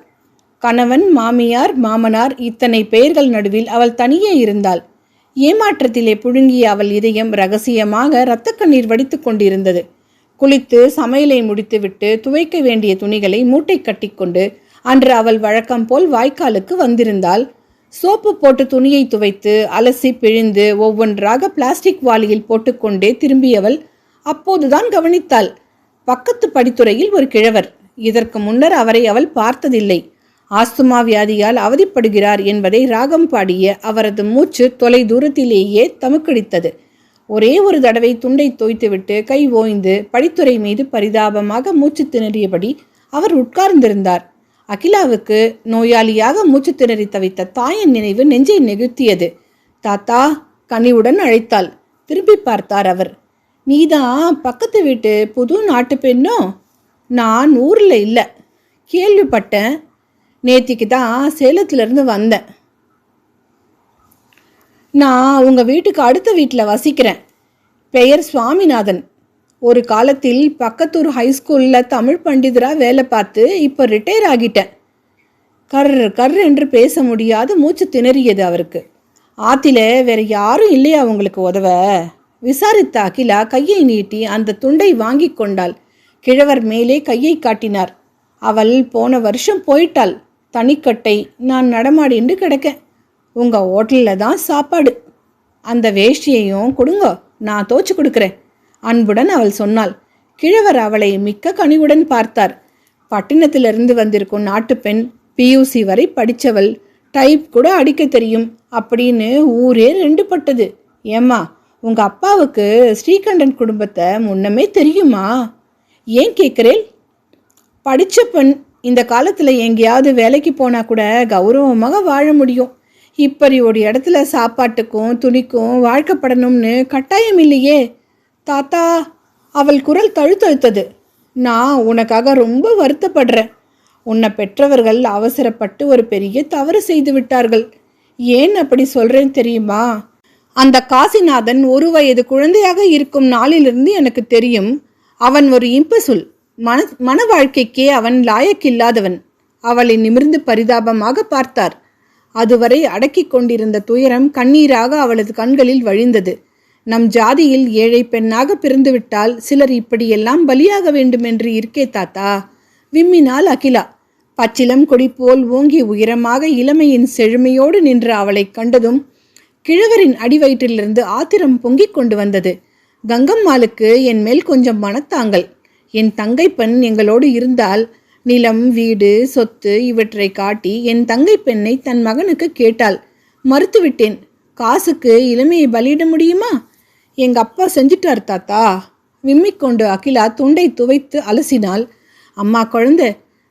S1: கணவன், மாமியார், மாமனார், இத்தனை பெயர்கள் நடுவில் அவள் தனியே இருந்தாள். ஏமாற்றத்திலே புழுங்கிய அவள் இதயம் ரகசியமாக இரத்த கண்ணீர் வடித்து கொண்டிருந்தது. குளித்து சமையலை முடித்துவிட்டு துவைக்க வேண்டிய துணிகளை மூட்டை கட்டிக்கொண்டு அன்று அவள் வழக்கம் போல் வாய்க்காலுக்கு வந்திருந்தாள். சோப்பு போட்டு துணியை துவைத்து அலசி பிழிந்து ஒவ்வொன்றாக பிளாஸ்டிக் வாளியில் போட்டுக்கொண்டே திரும்பியவள் அப்போதுதான் கவனித்தாள், பக்கத்து படித்துறையில் ஒரு கிழவர். இதற்கு முன்னர் அவரை அவள் பார்த்ததில்லை. ஆஸ்துமா வியாதியால் அவதிப்படுகிறார் என்பதை ராகம் பாடிய அவரது மூச்சு தொலை தூரத்திலேயே தமுக்கடித்தது. ஒரே ஒரு தடவை துண்டை தோய்த்துவிட்டு கை ஓய்ந்து படித்துறை மீது பரிதாபமாக மூச்சு திணறியபடி அவர் உட்கார்ந்திருந்தார். அகிலாவுக்கு நோயாளியாக மூச்சு திணறி தவித்த தாயின் நினைவு நெஞ்சை நெகுத்தியது. தாத்தா, கனிவுடன் அழைத்தாள். திரும்பி பார்த்தார் அவர். நீதான் பக்கத்து வீட்டு புது நாட்டு பெண்ணோ? நான் ஊரில் இல்லை, கேள்விப்பட்டேன். நேத்திக்கு தான் சேலத்திலிருந்து வந்தேன். நான் உங்கள் வீட்டுக்கு அடுத்த வீட்டில் வசிக்கிறேன். பெயர் சுவாமிநாதன். ஒரு காலத்தில் பக்கத்தூர் ஹைஸ்கூலில் தமிழ் பண்டிதராக வேலை பார்த்து இப்போ ரிட்டையர் ஆகிட்டேன். கர் என்று பேச முடியாது மூச்சு திணறியது அவருக்கு. ஆத்தில வேற யாரும் இல்லையா உங்களுக்கு உதவ? விசாரித்த அகிலா கையை நீட்டி அந்த துண்டை வாங்கி கொண்டாள். கிழவர் மேலே கையை காட்டினார். அவள் போன வருஷம் போயிட்டாள். தனிக்கட்டை. நான் நடமாடிண்டு கிடக்கேன். உங்கள் ஹோட்டலில் தான் சாப்பாடு. அந்த வேஷ்டியையும் கொடுங்க, நான் தோச்சு கொடுக்குறேன் அன்புடன் அவள் சொன்னாள். கிழவர் அவளை மிக்க கனிவுடன் பார்த்தார். பட்டினத்திலிருந்து வந்திருக்கும் நாட்டு பெண், பியூசி வரை படித்தவள், டைப் கூட அடிக்க தெரியும் அப்படின்னு ஊரே 2 பட்டது. ஏம்மா, உங்கள் அப்பாவுக்கு ஸ்ரீகண்டன் குடும்பத்தை முன்னமே தெரியுமா? ஏன் கேட்குறேன்? படித்த பெண் இந்த காலத்தில் எங்கேயாவது வேலைக்கு போனால் கூட கௌரவமாக வாழ முடியும். இப்படி ஒரு இடத்துல சாப்பாட்டுக்கும் துணிக்கும் வாழ்க்கப்படணும்னு கட்டாயம் இல்லையே. தாத்தா, அவள் குரல் தழுத்தழுத்தது. நான் உனக்காக ரொம்ப வருத்தப்படுறேன். உன்னை பெற்றவர்கள் அவசரப்பட்டு ஒரு பெரிய தவறு செய்து விட்டார்கள். ஏன் அப்படி சொல்கிறேன் தெரியுமா? அந்த காசிநாதன் 1 வயது குழந்தையாக இருக்கும் நாளிலிருந்து எனக்கு தெரியும். அவன் ஒரு இம்பசுல். மன வாழ்க்கைக்கே அவன் லாயக்கில்லாதவன். அவளை நிமிர்ந்து பரிதாபமாக பார்த்தார். அதுவரை அடக்கி கொண்டிருந்த துயரம் கண்ணீராக அவளது கண்களில் வழிந்தது. நம் ஜாதியில் ஏழை பெண்ணாக பிறந்துவிட்டால் சிலர் இப்படியெல்லாம் பலியாக வேண்டுமென்று இருக்கே தாத்தா, விம்மினாள் அகிலா. பச்சிலம் கொடி போல் ஓங்கி உயரமாக இளமையின் செழுமையோடு நின்ற அவளை கண்டதும் கிழவரின் அடிவயிற்றிலிருந்து ஆத்திரம் பொங்கிக் கொண்டு வந்தது. கங்கம்மாளுக்கு என் மேல் கொஞ்சம் மனத்தாங்கள். என் தங்கை பெண் எங்களோடு இருந்தால் நிலம், வீடு, சொத்து இவற்றை காட்டி என் தங்கை பெண்ணை தன் மகனுக்கு கேட்டாள். மறுத்துவிட்டேன். காசுக்கு இளமையை பலியிட முடியுமா? எங்க அப்பா செஞ்சிட்டார் தாத்தா. விம்மிக்கொண்டு அகிலா துண்டை துவைத்து அலசினாள். அம்மா குழந்தை,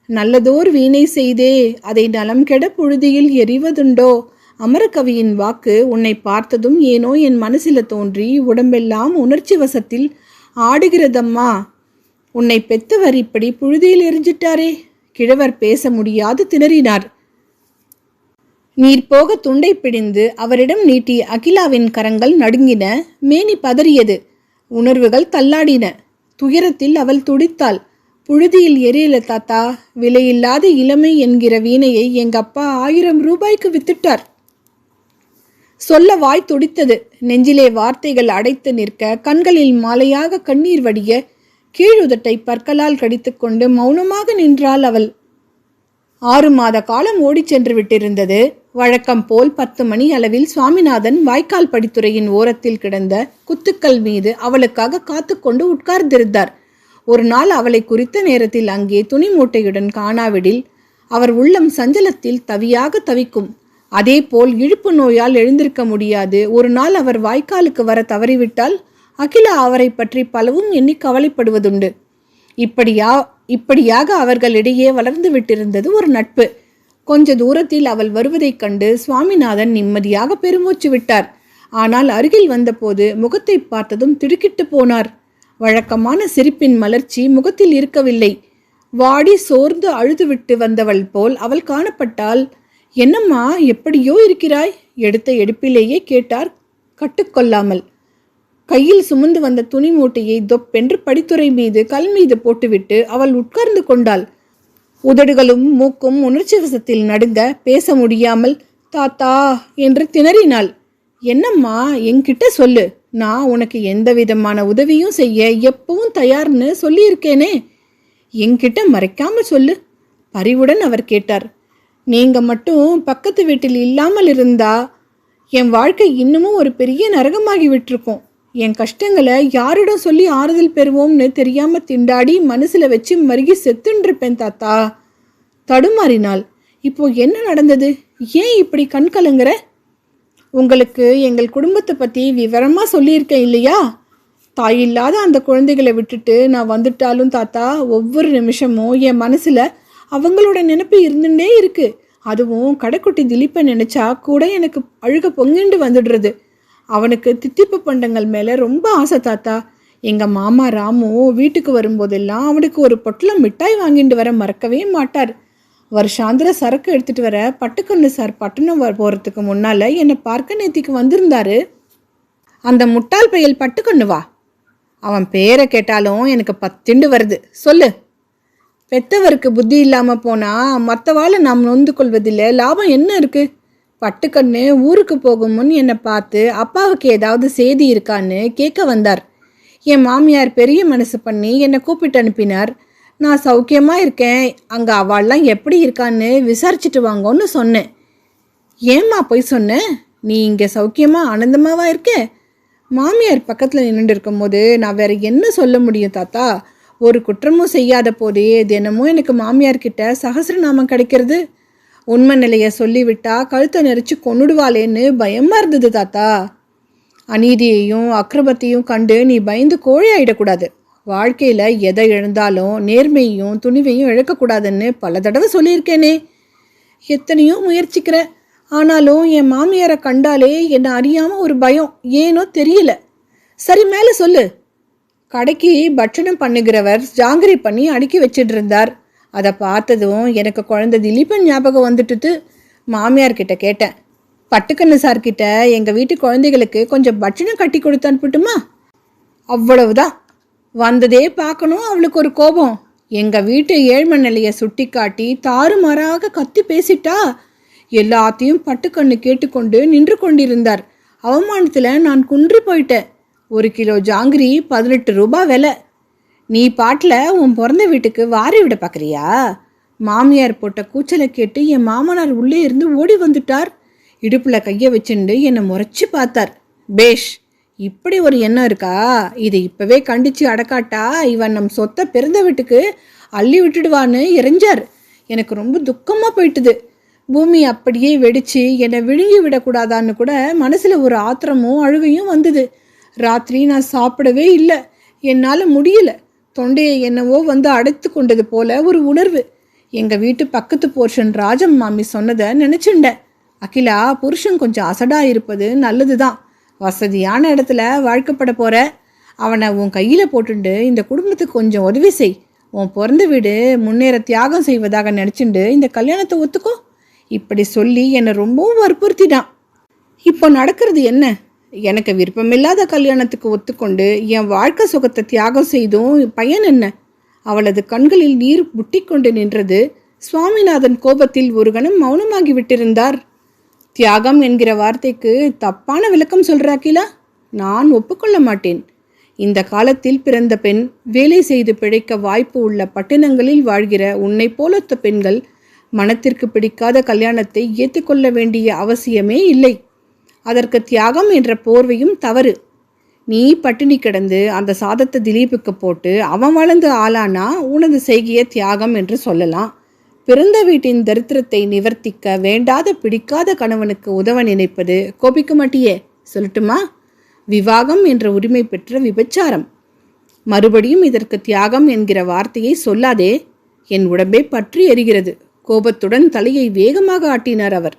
S1: நல்லதோர் வீணை செய்தே அதை நலம் கெட புழுதியில் எறிவதுண்டோ? அமரகவியின் வாக்கு உன்னை பார்த்ததும் ஏனோ என் மனசில தோன்றி உடம்பெல்லாம் உணர்ச்சி வசத்தில் ஆடுகிறதம்மா. உன்னை பெத்தவர் இப்படி புழுதியில் எரிஞ்சிட்டாரே. கிழவர் பேச முடியாது திணறினார். நீர் போக துண்டை பிடிந்து அவரிடம் நீட்டிய அகிலாவின் கரங்கள் நடுங்கின. மேனி பதறியது. உணர்வுகள் தள்ளாடின. துயரத்தில் அவள் துடித்தாள். புழுதியில் எரியல தாத்தா. விலையில்லாத இளமை என்கிற வீணையை எங்கப்பா 1000 ரூபாய்க்கு வித்துட்டார். சொல்ல வாய் துடித்தது. நெஞ்சிலே வார்த்தைகள் அடைத்து நிற்க, கண்களில் மாலையாக கண்ணீர் வடிய, கீழுதட்டை பற்களால் கடித்துக்கொண்டு மௌனமாக நின்றாள் அவள். 6 மாத காலம் ஓடிச் சென்று விட்டிருந்தது. வழக்கம் போல் 10 மணி அளவில் சுவாமிநாதன் வாய்க்கால் படித்துறையின் ஓரத்தில் கிடந்த குத்துக்கள் மீது அவளுக்காக காத்து கொண்டு உட்கார்ந்திருந்தார். ஒரு நாள் அவளை குறித்த நேரத்தில் அங்கே துணி மூட்டையுடன் காணாவிடில் அவர் உள்ளம் சஞ்சலத்தில் தவியாக தவிக்கும். அதேபோல் இழுப்பு நோயால் எழுந்திருக்க முடியாது. ஒரு நாள் அவர் வாய்க்காலுக்கு வர தவறிவிட்டால் அகிலா அவரை பற்றி பலவும் எண்ணி கவலைப்படுவதுண்டு. இப்படியாக அவர்களிடையே வளர்ந்து விட்டிருந்தது ஒரு நட்பு. கொஞ்ச தூரத்தில் அவள் வருவதைக் கண்டு சுவாமிநாதன் நிம்மதியாக பெருமூச்சு விட்டார். ஆனால் அருகில் வந்தபோது முகத்தை பார்த்ததும் திடுக்கிட்டு போனார். வழக்கமான சிரிப்பின் மலர்ச்சி முகத்தில் இருக்கவில்லை. வாடி சோர்ந்து அழுதுவிட்டு வந்தவள் போல் அவள் காணப்பட்டாள். என்னம்மா, எப்படியோ இருக்கிறாய்? எடுத்த எடுப்பிலேயே கேட்டார் கட்டுக்கொள்ளாமல். கையில் சுமந்து வந்த துணி மூட்டையை தொப்பென்று படித்துறை மீது கல் மீது போட்டுவிட்டு அவள் உட்கார்ந்து கொண்டாள். உதடுகளும் மூக்கும் உணர்ச்சி வசத்தில் நடுங்க பேச முடியாமல் தாத்தா என்று திணறினாள். என்னம்மா, என்கிட்ட சொல்லு. நான் உனக்கு எந்த விதமான உதவியும் செய்ய எப்பவும் தயார்னு சொல்லியிருக்கேனே. என்கிட்ட மறைக்காம சொல்லு, பரிவுடன் அவர் கேட்டார். நீங்க மட்டும் பக்கத்து வீட்டில் இல்லாமல் இருந்தா என் வாழ்க்கை இன்னமும் ஒரு பெரிய நரகமாகி விட்டுருக்கும். என் கஷ்டங்களை யாரிடம் சொல்லி ஆறுதல் பெறுவோம்னு தெரியாம திண்டாடி மனசுல வச்சு மருகி செத்துன்றிருப்பேன் தாத்தா. தடுமாறினாள். இப்போ என்ன நடந்தது? ஏன் இப்படி கண் கலங்குற? உங்களுக்கு எங்கள் குடும்பத்தை பற்றி விவரமாக சொல்லியிருக்கேன் இல்லையா? தாயில்லாத அந்த குழந்தைகளை விட்டுட்டு நான் வந்துட்டாலும் தாத்தா, ஒவ்வொரு நிமிஷமும் என் மனசில் அவங்களோட நினைப்பு இருந்துட்டே இருக்கு. அதுவும் கடைக்குட்டி திலீப்பை நினச்சா கூட எனக்கு அழுக பொங்கிண்டு வந்துடுறது. அவனுக்கு தித்திப்பு பண்டங்கள் மேலே ரொம்ப ஆசை தாத்தா. எங்கள் மாமா ராமு வீட்டுக்கு வரும்போதெல்லாம் அவனுக்கு ஒரு பொட்டலம் மிட்டாய் வாங்கிட்டு வர மறக்கவே மாட்டார். வருஷாந்திர சரக்கு எடுத்துகிட்டு வர பட்டுக்கண்ணு சார் பட்டணம் போகிறதுக்கு முன்னால் என்னை பார்க்க நேத்திக்கு வந்திருந்தாரு. அந்த முட்டாள் பயல் பட்டுக்கண்ணுவா? அவன் பேரை கேட்டாலும் எனக்கு 10 வருது. சொல்லு. பெத்தவருக்கு புத்தி இல்லாமல் போனால் மற்றவாளை நாம் நொந்து கொள்வதில் லாபம் என்ன இருக்குது? பட்டுக்கண்ணு ஊருக்கு போகும் முன் என்னை பார்த்து அப்பாவுக்கு ஏதாவது செய்தி இருக்கான்னு கேட்க வந்தார். என் மாமியார் பெரிய மனசு பண்ணி என்னை கூப்பிட்டு அனுப்பினார். நான் சௌக்கியமாக இருக்கேன், அங்கே அவள்லாம் எப்படி இருக்கான்னு விசாரிச்சுட்டு வாங்கன்னு சொன்னேன். ஏம்மா போய் சொன்னேன்? நீ இங்கே சௌக்கியமாக ஆனந்தமாவா இருக்க? மாமியார் பக்கத்தில் நின்றுட்டு இருக்கும்போது நான் வேற என்ன சொல்ல முடியும் தாத்தா? ஒரு குற்றமும் செய்யாத போதே தினமும் எனக்கு மாமியார்கிட்ட சகசிரநாமம் கிடைக்கிறது. உண்மை நிலையை சொல்லிவிட்டா கழுத்தை நெரிச்சு கொன்னுடுவாளேன்னு பயமாக இருந்தது தாத்தா. அநீதியையும் அக்கிரமத்தையும் கண்டு நீ பயந்து கோழையாயிடக்கூடாது. வாழ்க்கையில் எதை இழந்தாலும் நேர்மையும் துணிவையும் இழக்கக்கூடாதுன்னு பல தடவை சொல்லியிருக்கேனே. எத்தனையோ முயற்சிக்கிறேன், ஆனாலும் என் மாமியாரை கண்டாலே என்னை அறியாமல் ஒரு பயம், ஏனோ தெரியல. சரி, மேலே சொல்லு. கடைக்கு பட்சணம் பண்ணுகிறவர் ஜாங்கிரி பண்ணி அடுக்கி வச்சிட்டு இருந்தார். அதை பார்த்ததும் எனக்கு குழந்தை திலீபன் ஞாபகம் வந்துட்டுது. மாமியார்கிட்ட கேட்டேன், பட்டுக்கண்ணு சார்கிட்ட எங்கள் வீட்டு குழந்தைகளுக்கு கொஞ்சம் பட்சணம் கட்டி கொடுத்து அனுப்பிட்டுமா? அவ்வளவுதான். வந்ததே பார்க்கணும் அவளுக்கு ஒரு கோபம். எங்கள் வீட்டு ஏழ்மை நிலையை சுட்டி காட்டி தாறுமாறாக கத்தி பேசிட்டா. எல்லாத்தையும் பட்டுக்கண்ணு கேட்டுக்கொண்டு நின்று கொண்டிருந்தார். அவமானத்தில் நான் குன்றி போயிட்டேன். 1 கிலோ ஜாங்கிரி 18 ரூபாய் விலை. நீ பாட்டில் உன் பிறந்த வீட்டுக்கு வாரி விட பார்க்குறியா? மாமியார் போட்ட கூச்சலை கேட்டு என் மாமனார் உள்ளே இருந்து ஓடி வந்துட்டார். இடுப்பில் கையை வச்சுண்டு என்னை முறைச்சி பார்த்தார். பேஷ், இப்படி ஒரு எண்ணம் இருக்கா? இதை இப்போவே கண்டித்து அடக்காட்டா இவன் நம் சொத்தை பிறந்த வீட்டுக்கு அள்ளி விட்டுடுவான்னு இறைஞ்சார். எனக்கு ரொம்ப துக்கமாக போயிட்டுது. பூமி அப்படியே வெடித்து என்னை விழுங்கி விடக்கூடாதான்னு கூட மனசில் ஒரு ஆத்திரமும் அழுகையும் வந்தது. ராத்திரி நான் சாப்பிடவே இல்லை. என்னால் முடியல. தொண்டையை என்னவோ வந்து அடைத்து கொண்டது போல ஒரு உணர்வு. எங்கள் வீட்டு பக்கத்து போர்ஷன் ராஜம் மாமி சொன்னதை நினச்சிண்டேன். அகிலா, புருஷன் கொஞ்சம் அசடா இருப்பது நல்லது தான். வசதியான இடத்துல வாழ்க்கப்பட போகிற. அவனை உன் கையில் போட்டுண்டு இந்த குடும்பத்துக்கு கொஞ்சம் உதவி செய். உன் பிறந்த வீடு முன்னேற தியாகம் செய்வதாக நினச்சிண்டு இந்த கல்யாணத்தை ஒத்துக்கோ. இப்படி சொல்லி என்னை ரொம்பவும் வற்புறுத்திட்டான். இப்போ நடக்கிறது என்ன? எனக்கு விருப்பமில்லாத கல்யாணத்துக்கு ஒத்துக்கொண்டு என் வாழ்க்கை சுகத்தை தியாகம் செய்தும் பயன் என்ன? அவளது கண்களில் நீர் புட்டி கொண்டு நின்றது. சுவாமிநாதன் கோபத்தில் ஒரு கணம் மௌனமாகி விட்டிருந்தார். தியாகம் என்கிற வார்த்தைக்கு தப்பான விளக்கம் சொல்றாக்கிலா? நான் ஒப்புக்கொள்ள மாட்டேன். இந்த காலத்தில் பிறந்த பெண் வேலை செய்து பிழைக்க வாய்ப்பு உள்ள பட்டினங்களில் வாழ்கிற உன்னை போலொத்த பெண்கள் மனத்திற்கு பிடிக்காத கல்யாணத்தை ஏற்றுக்கொள்ள வேண்டிய அவசியமே இல்லை. அதற்கு தியாகம் என்ற போர்வையும் தவறு. நீ பட்டினி கிடந்து அந்த சாதத்தை திலீப்புக்கு போட்டு அவன் வளர்ந்து ஆளானா உனது செய்கிய தியாகம் என்று சொல்லலாம். பிறந்த வீட்டின் தரித்திரத்தை நிவர்த்திக்க வேண்டாத பிடிக்காத கணவனுக்கு உதவ நினைப்பது கோபிக்க மாட்டியே? சொல்லட்டுமா? விவாகம் என்ற உரிமை பெற்ற விபச்சாரம். மறுபடியும் இதற்கு தியாகம் என்கிற வார்த்தையை சொல்லாதே. என் உடம்பே பற்றி எரிகிறது. கோபத்துடன் தலையை வேகமாக ஆட்டினார் அவர்.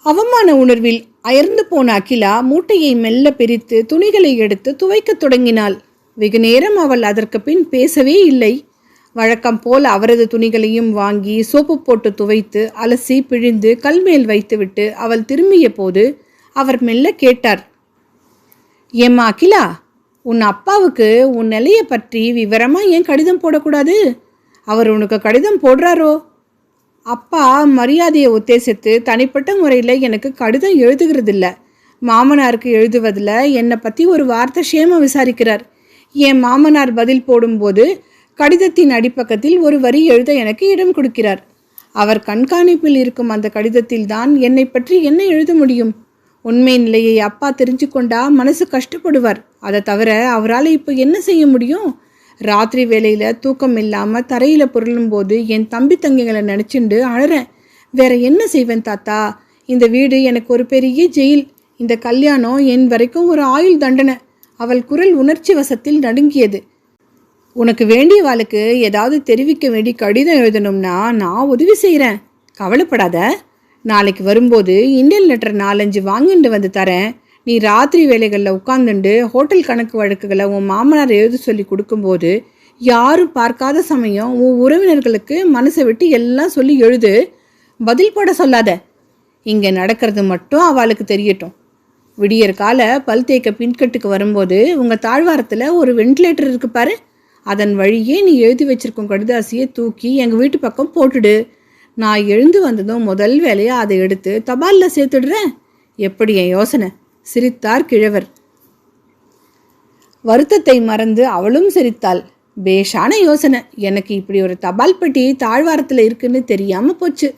S1: அவமான உணர்வில் அயர்ந்து போன அகிலா மூட்டையை மெல்ல பிரித்து துணிகளை எடுத்து துவைக்கத் தொடங்கினாள். வெகு நேரம் அவள் அதற்கு பின் பேசவே இல்லை. வழக்கம் போல் அவரது துணிகளையும் வாங்கி சோப்பு போட்டு துவைத்து அலசி பிழிந்து கல்மேல் வைத்துவிட்டு அவள் திரும்பிய போது அவர் மெல்ல கேட்டார், ஏம்மா அகிலா, உன் அப்பாவுக்கு உன் நிலையை பற்றி விவரமாக ஏன் கடிதம் போடக்கூடாது? அவர் உனக்கு கடிதம் போடுறாரோ? அப்பா மரியாதையை உத்தேசித்து தனிப்பட்ட முறையில் எனக்கு கடிதம் எழுதுகிறதில்ல. மாமனாருக்கு எழுதுவதில் என்னை பற்றி ஒரு வார்த்தை க்ஷேம விசாரிக்கிறார். என் மாமனார் பதில் போடும்போது கடிதத்தின் அடிப்பக்கத்தில் ஒரு வரி எழுத எனக்கு இடம் கொடுக்கிறார். அவர் கண்காணிப்பில் இருக்கும் அந்த கடிதத்தில் தான் என்னை பற்றி என்ன எழுத முடியும்? உண்மை நிலையை அப்பா தெரிஞ்சு கொண்டா மனசு கஷ்டப்படுவார். அதை தவிர அவரால் இப்போ என்ன செய்ய முடியும்? ராத்திரி வேளையில் தூக்கம் இல்லாமல் தரையில் புரளும் போது என் தம்பி தங்கைகளை நினச்சிண்டு அழறேன். வேற என்ன செய்வேன் தாத்தா? இந்த வீடு எனக்கு ஒரு பெரிய ஜெயில். இந்த கல்யாணம் என் வரைக்கும் ஒரு ஆயுள் தண்டனை. அவள் குரல் உணர்ச்சி வசத்தில் நடுங்கியது. உனக்கு வேண்டியவாளுக்கு ஏதாவது தெரிவிக்க வேண்டி கடிதம் எழுதணும்னா நான் உதவி செய்கிறேன். கவலைப்படாத. நாளைக்கு வரும்போது இந்தியன் லெட்டர் 4-5 வாங்கிட்டு வந்து தரேன். நீ ராத்திரி வேலைகளில் உட்காந்துண்டு ஹோட்டல் கணக்கு வழக்குகளை உன் மாமனார் எழுத சொல்லி கொடுக்கும்போது யாரும் பார்க்காத சமயம் உன் உறவினர்களுக்கு மனசை விட்டு எல்லாம் சொல்லி எழுது. பதில் போட சொல்லாத. இங்கே நடக்கிறது மட்டும் அவளுக்கு தெரியட்டும். விடியற் கால பல் தேய்க்க பின்கட்டுக்கு வரும்போது உங்கள் தாழ்வாரத்தில் ஒரு வெண்டிலேட்டர் இருக்கு பாரு. அதன் வழியே நீ எழுதி வச்சிருக்கும் கடிதாசியை தூக்கி எங்கள் வீட்டு பக்கம் போட்டுடு. நான் எழுந்து வந்ததும் முதல் வேலையை அதை எடுத்து தபாலில் சேர்த்துடுறேன். எப்படி என் யோசனை? சிரித்தார் கிழவர். வருத்தத்தை மறந்து அவளும் சிரித்தாள். பேஷான யோசனை. எனக்கு இப்படி ஒரு தபால் பெட்டி தாழ்வாரத்தில் இருக்குன்னு தெரியாமல் போச்சு.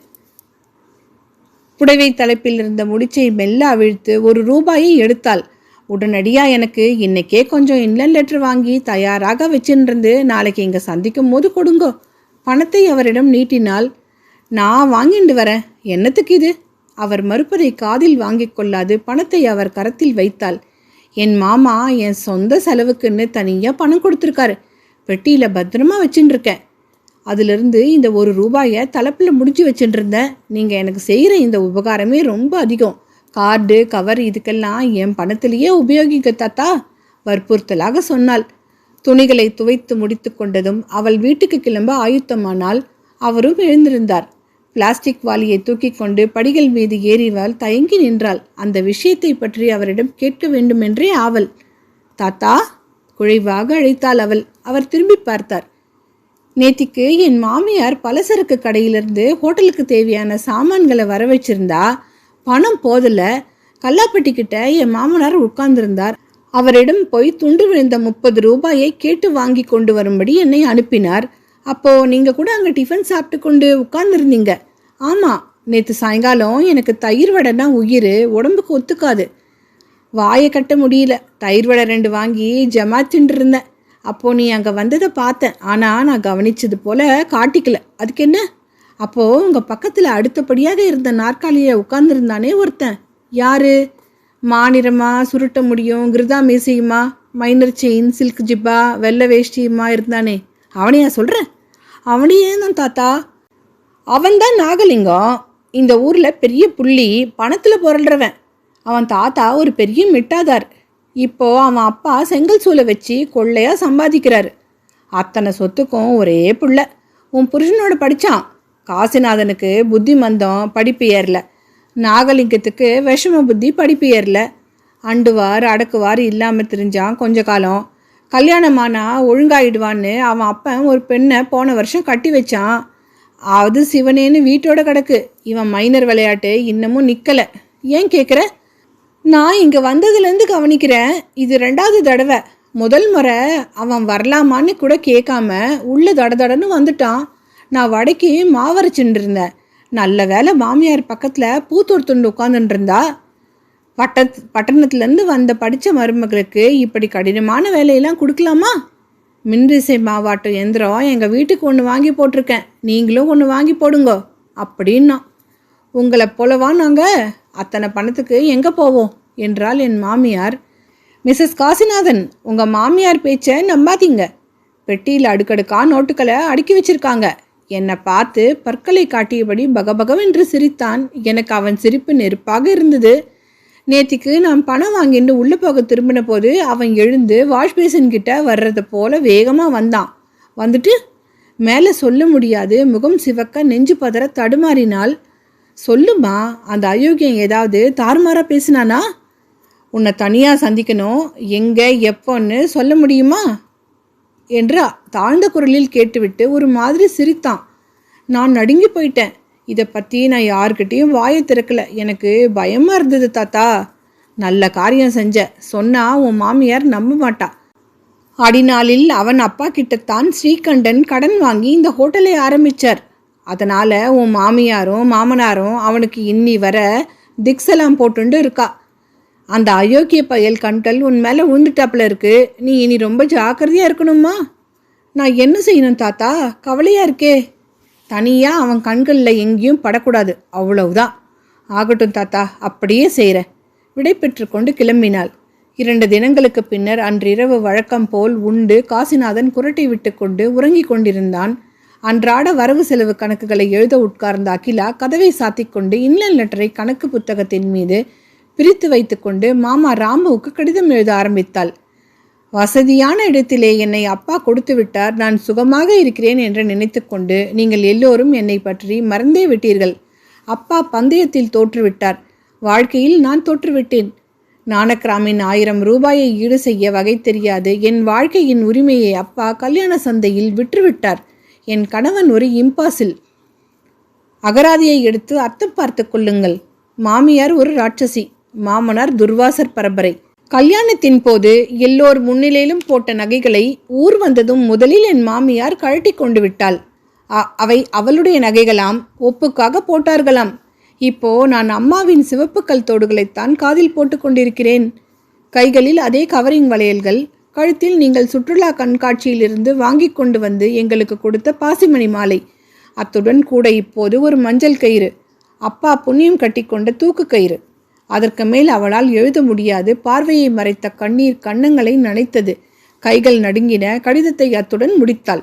S1: புடவை தலைப்பில் இருந்த முடிச்சை மெல்ல அவிழ்த்து ₹1 எடுத்தாள். உடனடியாக எனக்கு இன்னைக்கே கொஞ்சம் இன்லன் லெட்டர் வாங்கி தயாராக வச்சுருந்து நாளைக்கு இங்கே சந்திக்கும் போது கொடுங்கோ. பணத்தை அவரிடம் நீட்டினாள். நான் வாங்கிட்டு வரேன். என்னத்துக்கு இது? அவர் மறுப்பதை காதில் வாங்கி கொள்ளாது பணத்தை அவர் கரத்தில் வைத்தாள். என் மாமா என் சொந்த செலவுக்குன்னு தனியாக பணம் கொடுத்துருக்காரு. பெட்டியில் பத்திரமா வச்சுட்டுருக்கேன். அதிலிருந்து இந்த ₹1 தலைப்பில் முடிச்சு வச்சுட்டுருந்தேன். நீங்கள் எனக்கு செய்கிற இந்த உபகாரமே ரொம்ப அதிகம். கார்டு கவர் இதுக்கெல்லாம் என் பணத்திலேயே உபயோகிக்க தாத்தா, வற்புறுத்தலாக சொன்னாள். துணிகளை துவைத்து முடித்து கொண்டதும் அவள் வீட்டுக்கு கிளம்ப ஆயுத்தமானால். அவரும் எழுந்திருந்தார். பிளாஸ்டிக் வாளியை தூக்கி கொண்டு படிகள் மீது ஏறிவாள் தயங்கி நின்றாள். அந்த விஷயத்தை பற்றி அவரிடம் கேட்க வேண்டுமென்றே ஆவல். தாத்தா, குழைவாக அழைத்தாள் அவள். அவர் திரும்பி பார்த்தார். நேத்திக்கு என் மாமியார் பலசரக்கு கடையிலிருந்து ஹோட்டலுக்கு தேவையான சாமான்களை வர வச்சிருந்தா. பணம் போதல. கல்லாப்பட்டிக்கிட்ட என் மாமனார் உட்கார்ந்திருந்தார். அவரிடம் போய் துண்டு விழுந்த ₹30 கேட்டு வாங்கி கொண்டு வரும்படி என்னை அனுப்பினார். அப்போ நீங்க கூட அங்கே டிஃபன் சாப்பிட்டு கொண்டு உட்கார்ந்துருந்தீங்க. ஆமாம், நேற்று சாயங்காலம் எனக்கு தயிர் வடைனா உயிர், உடம்புக்கு ஒத்துக்காது. வாயை கட்ட முடியல. தயிர் வடை 2 வாங்கி ஜமாத்தின்னு இருந்தேன். அப்போது நீ அங்கே வந்ததை பார்த்தேன். ஆனால் நான் கவனித்தது போல் காட்டிக்கல. அதுக்கு என்ன? அப்போது உங்கள் பக்கத்தில் அடுத்தபடியாக இருந்த நாற்காலியில் உட்கார்ந்துருந்தானே ஒருத்தன். யாரு? மாநிறமா, சுருட்ட முடியும், கிருதா மீசையுமா, மைனர் செயின், சில்க் ஜிப்பா, வெள்ளை வேஷ்டியுமா இருந்தானே, அவனையா சொல்கிறேன்? அவனையே தான் தாத்தா. அவன்தான் நாகலிங்கம். இந்த ஊரில் பெரிய புள்ளி, பணத்தில் புரள்றவன். அவன் தாத்தா ஒரு பெரிய மிட்டாதார். இப்போது அவன் அப்பா செங்கல் சூளை வச்சு கொள்ளையாக சம்பாதிக்கிறாரு. அத்தனை சொத்துக்கும் ஒரே புள்ள. உன் புருஷனோட படித்தான். காசிநாதனுக்கு புத்தி மந்தம், படிப்பு ஏறல. நாகலிங்கத்துக்கு விஷம புத்தி, படிப்பு ஏறல. அண்டுவார் அடக்குவார் இல்லாமல் தெரிஞ்சான் கொஞ்ச காலம். கல்யாணமானா ஒழுங்காயிடுவான்னு அவன் அப்பன் ஒரு பெண்ணை போன வருஷம் கட்டி வச்சான். அது சிவனேன்னு வீட்டோட கிடக்கு. இவன் மைனர் விளையாட்டு இன்னமும் நிற்கலை. ஏன் கேட்குற? நான் இங்கே வந்ததுலேருந்து கவனிக்கிறேன். இது 2வது தடவை. முதல் முறை அவன் வரலாமான்னு கூட கேட்காம உள்ள தடதடன்னு வந்துட்டான். நான் வடைக்கு மாவரைச்சுட்டு இருந்தேன். நல்ல வேலை மாமியார் பக்கத்தில் பூத்தொடுத்துண்டு உட்காந்துட்டு இருந்தா. பட்டணத்துலேருந்து வந்த படித்த மருமகளுக்கு இப்படி கடினமான வேலையெல்லாம் கொடுக்கலாமா? மின்விசை மாவாட்டும் எந்திரம் எங்கள் வீட்டுக்கு ஒன்று வாங்கி போட்டிருக்கேன், நீங்களும் ஒன்று வாங்கி போடுங்கோ அப்படின்னா. உங்களை போலவா நாங்கள் அத்தனை பணத்துக்கு எங்கே போவோம் என்றாள் என் மாமியார். மிஸ்ஸஸ் காசிநாதன், உங்கள் மாமியார் பேச்சை நம்பாதீங்க. பெட்டியில் அடுக்கடுக்கா நோட்டுக்களை அடுக்கி வச்சிருக்காங்க. என்னை பார்த்து பற்களை காட்டியபடி பகபகவென்று சிரித்தான். எனக்கு அவன் சிரிப்பு நெருப்பாக இருந்தது. நேத்திக்கு நான் பணம் வாங்கிட்டு உள்ளே போக திரும்பின போது அவன் எழுந்து வாஷ்பேசன் கிட்ட வர்றதை போல வேகமாக வந்தான். வந்துட்டு மேலே சொல்ல முடியாது, முகம் சிவக்க நெஞ்சு பதற தடுமாறினாள். சொல்லுமா, அந்த அயோக்கியம் ஏதாவது தாறுமாறாக பேசினானா? உன்னை தனியாக சந்திக்கணும், எங்கே எப்போன்னு சொல்ல முடியுமா என்று தாழ்ந்த குரலில் கேட்டுவிட்டு ஒரு மாதிரி சிரித்தான். நான் நடுங்கி போயிட்டேன். இதை பற்றி நான் யாருக்கிட்டேயும் வாயை திறக்கலை. எனக்கு பயமாக இருந்தது தாத்தா. நல்ல காரியம் செஞ்ச, சொன்னால் உன் மாமியார் நம்ப மாட்டா. அடிநாளில் அவன் அப்பா கிட்டத்தான் ஸ்ரீகண்டன் கடன் வாங்கி இந்த ஹோட்டலை ஆரம்பித்தார். அதனால் உன் மாமியாரும் மாமனாரும் அவனுக்கு இன்னி வர திக்ஸெல்லாம் போட்டுண்டு இருக்கா. அந்த அயோக்கிய பயல் கண்கள் உன் மேலே விழுந்துட்டாப்புல இருக்கு. நீ இனி ரொம்ப ஜாக்கிரதையாக இருக்கணுமா? நான் என்ன செய்யணும் தாத்தா? கவலையாக இருக்கே. தனியாக அவன் கண்களில் எங்கேயும் படக்கூடாது, அவ்வளவுதான். ஆகட்டும் தாத்தா, அப்படியே செய்கிறேன். விடை பெற்று கொண்டு கிளம்பினாள். 2 தினங்களுக்கு பின்னர் அன்றிரவு வழக்கம் போல் உண்டு காசிநாதன் குரட்டை விட்டு கொண்டு உறங்கி கொண்டிருந்தான். அன்றாட வரவு செலவு கணக்குகளை எழுத உட்கார்ந்த அகிலா கதவை சாத்திக்கொண்டு இன்லைன் லெட்டரை கணக்கு புத்தகத்தின் மீது பிரித்து வைத்துக்கொண்டு மாமா ராமுவுக்கு கடிதம் எழுத ஆரம்பித்தாள். வசதியான இடத்திலே என்னை அப்பா கொடுத்து விட்டார், நான் சுகமாக இருக்கிறேன் என்று நினைத்து கொண்டு நீங்கள் எல்லோரும் என்னை பற்றி மறந்தே விட்டீர்கள். அப்பா பந்தயத்தில் தோற்றுவிட்டார், வாழ்க்கையில் நான் தோற்றுவிட்டேன். நானக்கிராமின் 1000 ரூபாயை ஈடு செய்ய வகை தெரியாது என் வாழ்க்கையின் உரிமையை அப்பா கல்யாண சந்தையில் விற்றுவிட்டார். என் கணவன் ஒரு இம்பாசில். அகராதியை எடுத்து அர்த்தம் பார்த்து கொள்ளுங்கள். மாமியார் ஒரு ராட்சசி, மாமனார் துர்வாசர் பரம்பரை. கல்யாணத்தின் போது எல்லோர் முன்னிலையிலும் போட்ட நகைகளை ஊர் வந்ததும் முதலில் என் மாமியார் கழட்டி கொண்டு விட்டாள். அவை அவளுடைய நகைகளாம், ஒப்புக்காக போட்டார்களாம். இப்போ நான் அம்மாவின் சிவப்பு கல் தோடுகளைத்தான் காதில் போட்டு கொண்டிருக்கிறேன். கைகளில் அதே கவரிங் வளையல்கள், கழுத்தில் நீங்கள் சுற்றுலா கண்காட்சியிலிருந்து வாங்கி கொண்டு வந்து எங்களுக்கு கொடுத்த பாசிமணி மாலை, அத்துடன் கூட இப்போது ஒரு மஞ்சள் கயிறு, அப்பா புண்ணியம் கட்டி கொண்ட தூக்கு கயிறு. அதற்கு மேல் அவளால் எழுத முடியாது. பார்வையை மறைத்த கண்ணீர் கன்னங்களை நனைத்தது. கைகள் நடுங்கின. கடிதத்தை அத்துடன் முடித்தாள்.